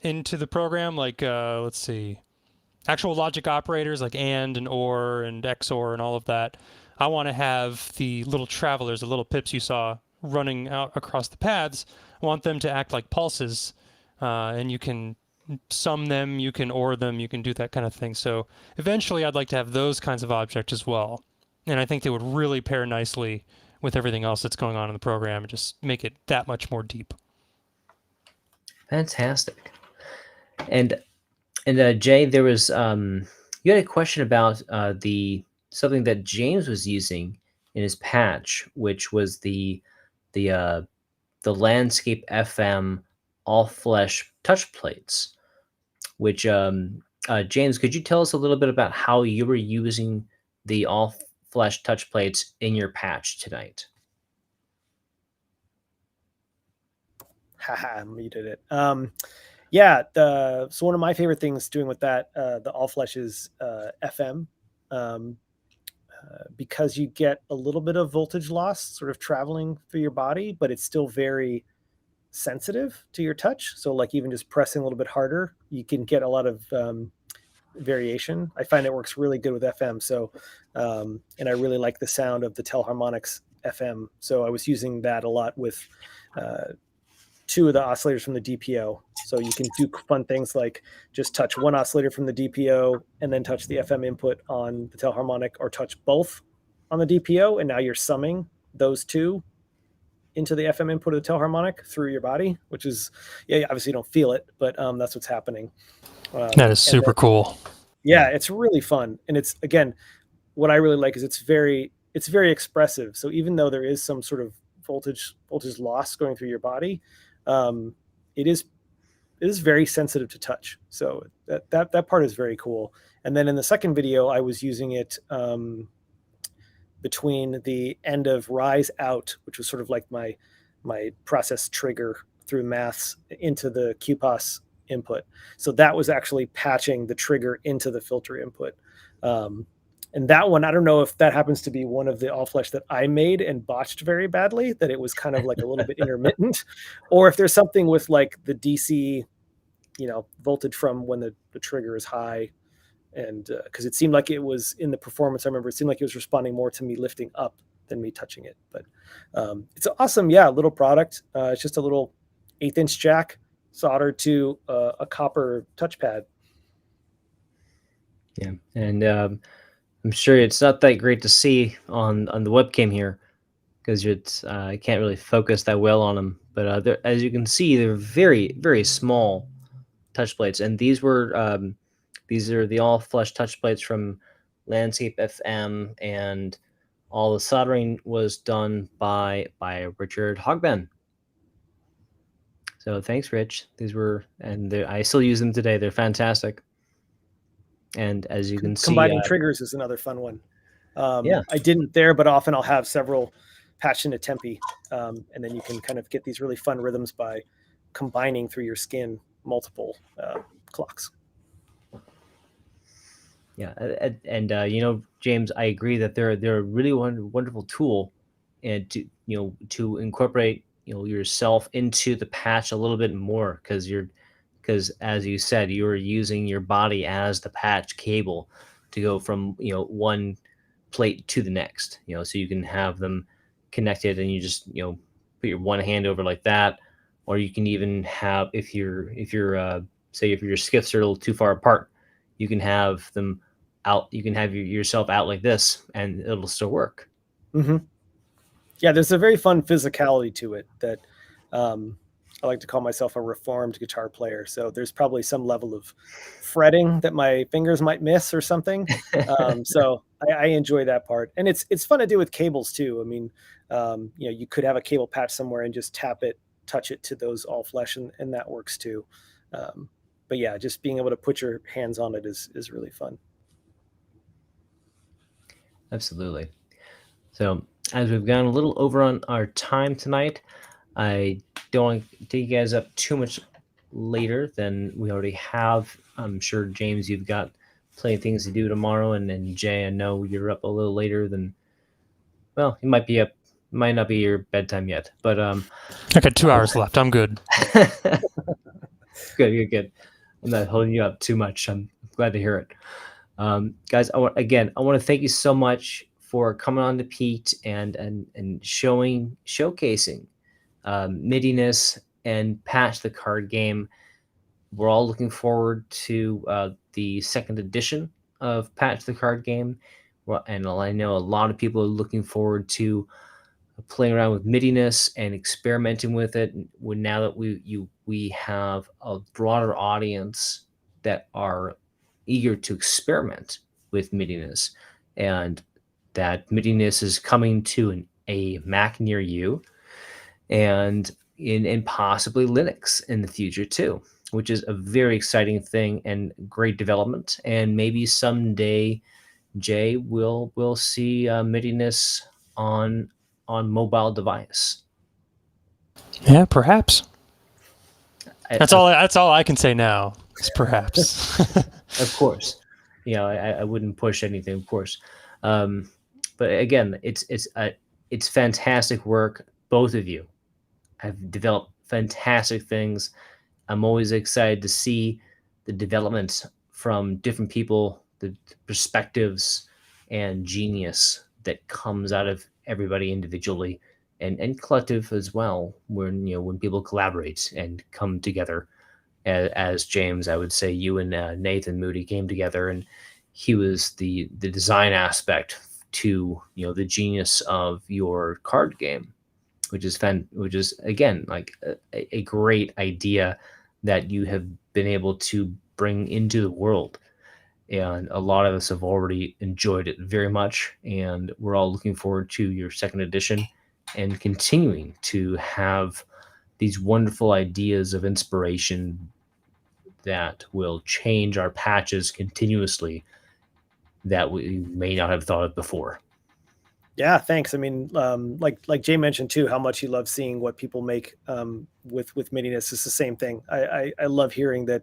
into the program, like let's see, actual logic operators like and or and XOR and all of that. I want to have the little travelers, the little pips you saw running out across the paths. I want them to act like pulses, and you can sum them, you can OR them, you can do that kind of thing. So eventually I'd like to have those kinds of objects as well. And I think they would really pair nicely with everything else that's going on in the program and just make it that much more deep. Fantastic. And Jay, there was you had a question about the something that James was using in his patch, which was the landscape FM all flesh touch plates. Which James, could you tell us a little bit about how you were using the all flesh touch plates in your patch tonight? Haha, muted it. Yeah, so one of my favorite things doing with that, the all flesh is FM, because you get a little bit of voltage loss sort of traveling through your body, but it's still very sensitive to your touch. So like even just pressing a little bit harder, you can get a lot of variation. I find it works really good with FM. So, and I really like the sound of the Telharmonics FM. So I was using that a lot with two of the oscillators from the DPO. So you can do fun things like just touch one oscillator from the DPO and then touch the FM input on the Telharmonic, or touch both on the DPO. And now you're summing those two into the FM input of the Telharmonic through your body, which is, yeah, obviously you don't feel it, but that's what's happening. That is super cool. Yeah, it's really fun. And it's, again, what I really like is it's very expressive. So even though there is some sort of voltage loss going through your body, it is very sensitive to touch. So that part is very cool. And then in the second video, I was using it between the end of rise out, which was sort of like my process trigger through maths, into the QPOS input. So that was actually patching the trigger into the filter input. And that one, I don't know if that happens to be one of the all flesh that I made and botched very badly, that it was kind of like a little bit intermittent, or if there's something with like the DC, voltage from when the trigger is high. And because it seemed like it was in the performance, I remember it seemed like it was responding more to me lifting up than me touching it. But it's an awesome, little product. It's just a little 1/8" jack soldered to a copper touchpad. Yeah, and I'm sure it's not that great to see on the webcam here because it's I can't really focus that well on them. But as you can see, they're very, very small touch plates, and these are the all flesh touch plates from Landscape FM, and all the soldering was done by Richard Hogben. So thanks, Rich. I still use them today. They're fantastic. And as you can see, combining triggers is another fun one. Yeah, I didn't there, but often I'll have several patched into tempi, and then you can kind of get these really fun rhythms by combining through your skin multiple clocks. Yeah, and James, I agree that they're a really wonderful tool, and to incorporate yourself into the patch a little bit more, because as you said, you're using your body as the patch cable to go from one plate to the next, so you can have them connected, and you just put your one hand over like that, or you can even have, if your skiffs are a little too far apart, you can have them out. You can have yourself out like this, and it'll still work. Mm-hmm. Yeah, there's a very fun physicality to it that I like to call myself a reformed guitar player. So there's probably some level of fretting that my fingers might miss or something. So I enjoy that part, and it's fun to do with cables too. I mean, you could have a cable patch somewhere and just tap it, touch it to those all flesh, and that works too. But yeah, just being able to put your hands on it is really fun. Absolutely. So as we've gone a little over on our time tonight, I don't want to take you guys up too much later than we already have. I'm sure, James, you've got plenty of things to do tomorrow, and then Jay, I know you're up a little later than, well, you might be up Might not be your bedtime yet, but I got 2 hours left. I'm good. good. I'm not holding you up too much. I'm glad to hear it. Guys, I want to thank you so much for coming on to Pete and showcasing Midinous and Patch the card game. We're all looking forward to the second edition of Patch the card game. Well, and I know a lot of people are looking forward to playing around with Midinous and experimenting with it. Now that we have a broader audience that are eager to experiment with Midinous, and that Midinous is coming to a Mac near you, and in possibly Linux in the future too, which is a very exciting thing and great development. And maybe someday, Jay, will see Midinous on mobile device. Yeah, perhaps. I, That's all I can say now. Is perhaps. of course, I wouldn't push anything, of course. But again, it's fantastic work. Both of you have developed fantastic things. I'm always excited to see the development from different people, the perspectives and genius that comes out of everybody individually and collective as well. When people collaborate and come together, as James, I would say you and Nathan Moody came together, and he was the design aspect to the genius of your card game, which is again like a great idea that you have been able to bring into the world. And a lot of us have already enjoyed it very much, and we're all looking forward to your second edition and continuing to have these wonderful ideas of inspiration that will change our patches continuously that we may not have thought of before. Yeah, thanks. I mean, like Jay mentioned too, how much he loves seeing what people make with Midinous. It's the same thing. I love hearing that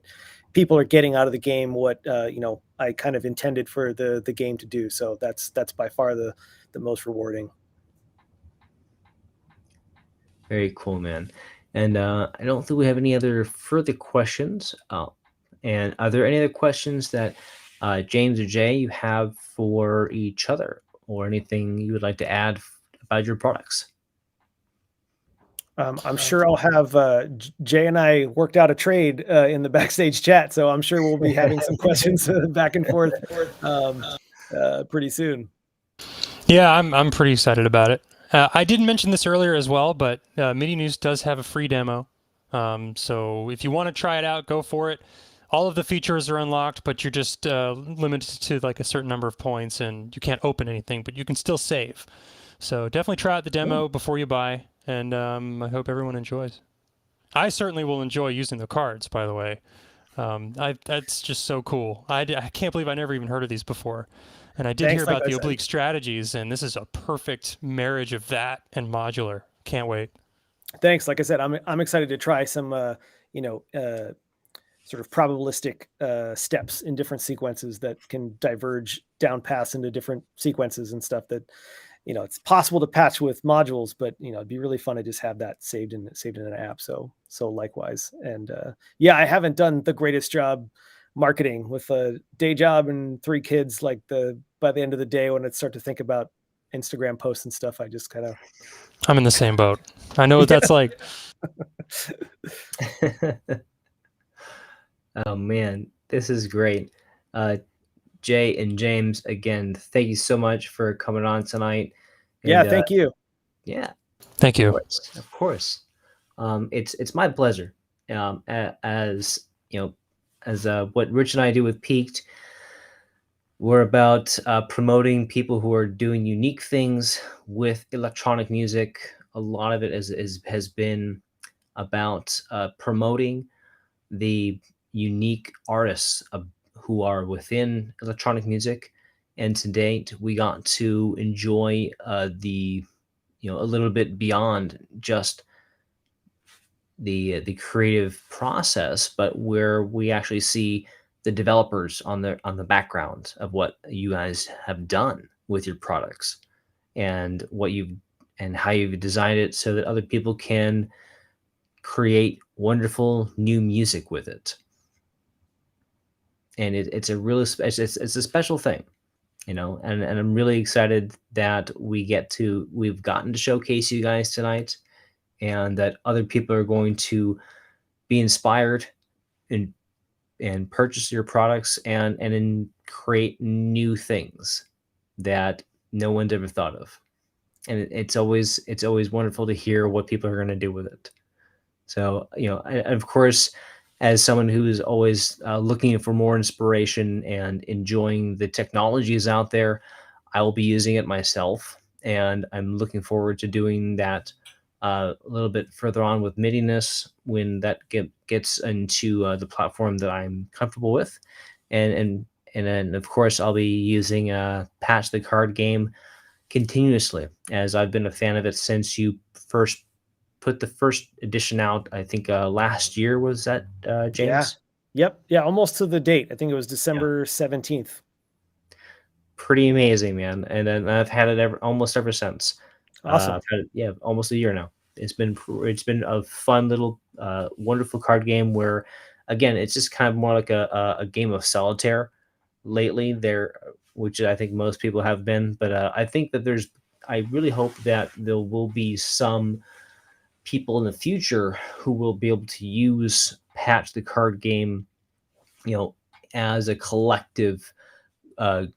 people are getting out of the game what I kind of intended for the game to do. So that's by far the most rewarding. Very cool, man. And I don't think we have any other further questions. And are there any other questions that James or Jay you have for each other, or anything you would like to add about your products? I'm sure I'll have Jay and I worked out a trade in the backstage chat, so I'm sure we'll be having some questions back and forth pretty soon. Yeah, I'm pretty excited about it. I didn't mention this earlier as well, but Midinous does have a free demo. So if you want to try it out, go for it. All of the features are unlocked, but you're just limited to like a certain number of points, and you can't open anything, but you can still save. So definitely try out the demo before you buy, and I hope everyone enjoys. I certainly will enjoy using the cards, by the way. That's just so cool. I can't believe I never even heard of these before. And I did hear about the oblique strategies, and this is a perfect marriage of that and modular. Can't wait. Thanks. Like I said, I'm excited to try some, sort of probabilistic steps in different sequences that can diverge down paths into different sequences and stuff that, it's possible to patch with modules, but it'd be really fun to just have that saved in an app. So likewise. And yeah, I haven't done the greatest job marketing with a day job and 3 kids. Like by the end of the day, when I start to think about Instagram posts and stuff, I just kind of. I'm in the same boat. I know what that's like. Oh man, this is great. Jay and James, again, thank you so much for coming on tonight. And, yeah, thank you. Yeah, thank you. Of course. It's my pleasure. As what Rich and I do with Piqued, we're about promoting people who are doing unique things with electronic music. A lot of it has been about promoting the unique artists who are within electronic music. And to date, we got to enjoy a little bit beyond just the creative process, but where we actually see the developers on the background of what you guys have done with your products and what you've and how you've designed it so that other people can create wonderful new music with it. And it's a really it's a special thing, and I'm really excited that we've gotten to showcase you guys tonight, and that other people are going to be inspired and purchase your products and then create new things that no one's ever thought of. And it's always wonderful to hear what people are going to do with it. So, of course, as someone who is always looking for more inspiration and enjoying the technologies out there, I will be using it myself, and I'm looking forward to doing that a little bit further on with Midinous when that gets into the platform that I'm comfortable with, and then of course I'll be using Patch the Card Game continuously, as I've been a fan of it since you first put the first edition out. I think last year, was that Yeah. James? Yep. Yeah. Almost to the date. I think it was Yeah. December 17th. Pretty amazing, man. And then I've had it almost ever since. Awesome. I've had it, yeah, almost a year now. It's been a fun little, wonderful card game where, again, it's just kind of more like a game of solitaire lately there, which I think most people have been. But I think that I really hope that there will be some people in the future who will be able to use Patch the Card Game, as a collective uh,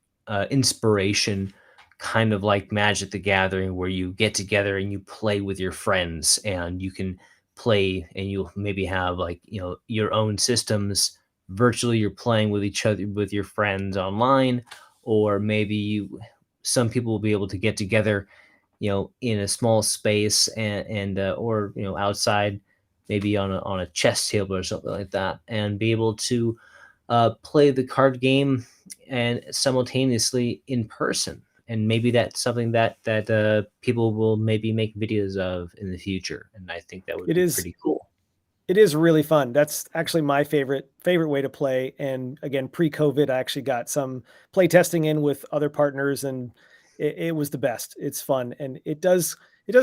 inspiration, kind of like Magic the Gathering, where you get together and you play with your friends, and you can play, and you'll maybe have, like, your own systems virtually. You're playing with each other, with your friends online, or maybe some people will be able to get together, in a small space, and or outside, maybe on a chess table or something like that, and be able to play the card game and simultaneously in person. And maybe that's something that people will maybe make videos of in the future, and I think that would It be is pretty cool. It is really fun. That's actually my favorite way to play. And again, pre-COVID, I actually got some play testing in with other partners, and it was the best. It's fun, and it does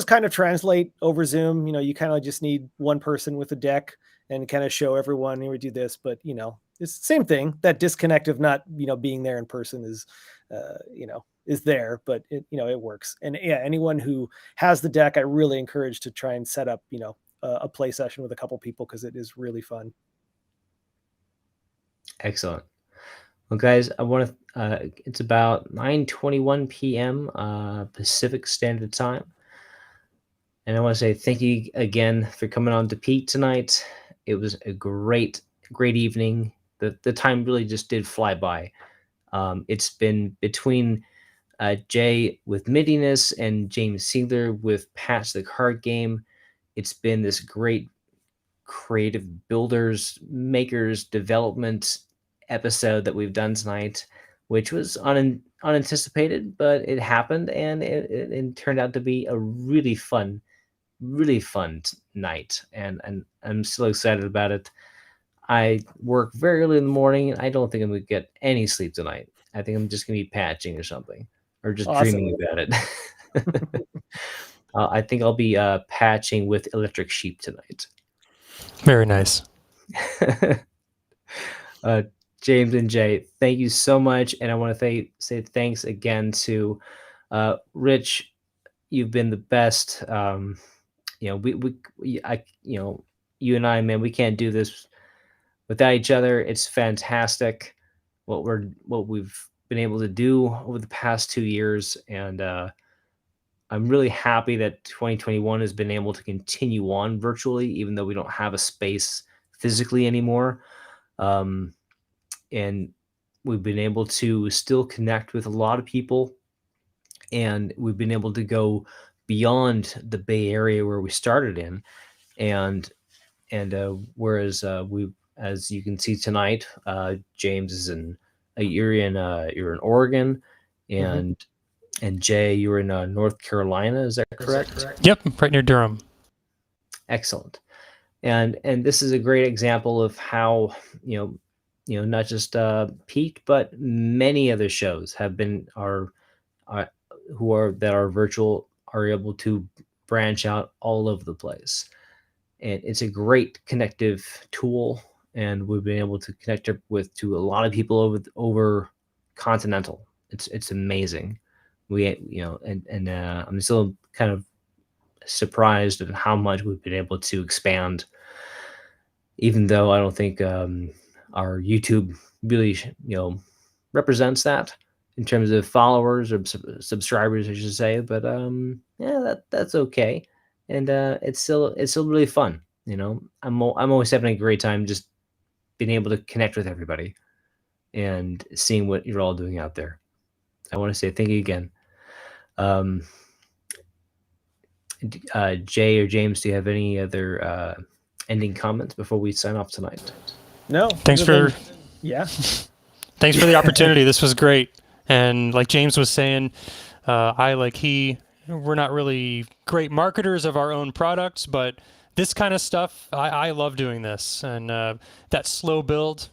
kind of translate over Zoom. You kind of just need one person with a deck and kind of show everyone, we do this. But it's the same thing. That disconnect of not being there in person is there, but it works. And yeah, anyone who has the deck, I really encourage to try and set up a play session with a couple people, because it is really fun. Excellent. Well, guys, I want to. It's about 9:21 p.m. Pacific Standard Time, and I want to say thank you again for coming on to Pete tonight. It was a great, great evening. The time really just did fly by. It's been between Jay with Midinous and James Cigler with Patch the Card Game. It's been this great creative builders, makers, development episode that we've done tonight, which was unanticipated, but it happened, and it turned out to be a really fun night, and I'm still excited about it. I work very early in the morning, and I don't think I'm gonna get any sleep tonight. I think I'm just gonna be patching or something, or just Awesome. dreaming about it. I think I'll be patching with Electric Sheep tonight. Very nice. James and Jay, thank you so much, and I want to say thanks again to Rich. You've been the best. You and I, man, we can't do this without each other. It's fantastic what we've been able to do over the past 2 years, and I'm really happy that 2021 has been able to continue on virtually, even though we don't have a space physically anymore. And we've been able to still connect with a lot of people, and we've been able to go beyond the Bay Area where we started in, and whereas we, as you can see tonight, James is you're in Oregon, and Jay, you're in North Carolina. Is that correct? Yep, right near Durham. Excellent. And this is a great example of how not just Pete, but many other shows have been are who are that are virtual are able to branch out all over the place. And it's a great connective tool, and we've been able to connect it to a lot of people over continental. It's amazing. And I'm still kind of surprised at how much we've been able to expand, even though I don't think our YouTube really represents that in terms of followers or subscribers, I should say. But yeah, that's okay, and it's still really fun. I'm always having a great time just being able to connect with everybody and seeing what you're all doing out there. I want to say thank you again. Jay or James, do you have any other ending comments before we sign off tonight? No. Thanks for Yeah. Thanks for the opportunity. This was great. And like James was saying, we're not really great marketers of our own products, but this kind of stuff, I love doing this. And that slow build,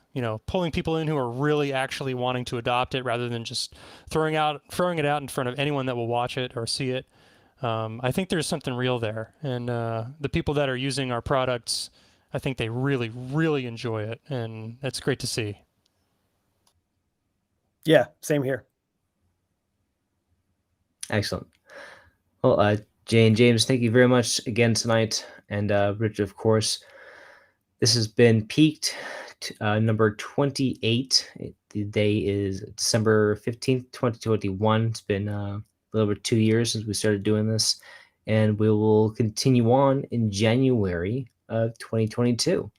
pulling people in who are really actually wanting to adopt it rather than just throwing it out in front of anyone that will watch it or see it. I think there's something real there. And the people that are using our products, I think they really, really enjoy it. And that's great to see. Yeah, same here. Excellent. Well, Jay and James, thank you very much again tonight. And Richard, of course, this has been Piqued number 28. The day is December 15th, 2021. It's been a little over 2 years since we started doing this. And we will continue on in January of 2022.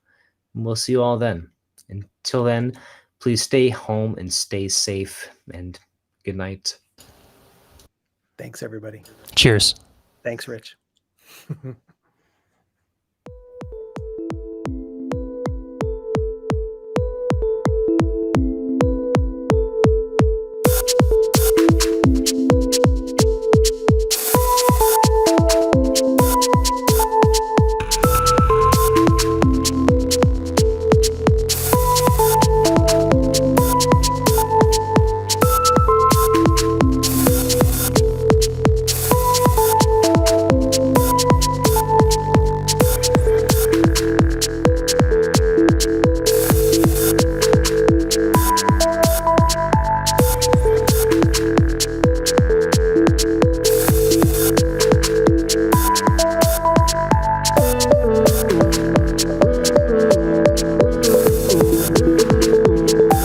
And we'll see you all then. Until then, please stay home and stay safe. And good night. Thanks, everybody. Cheers. Thanks, Rich.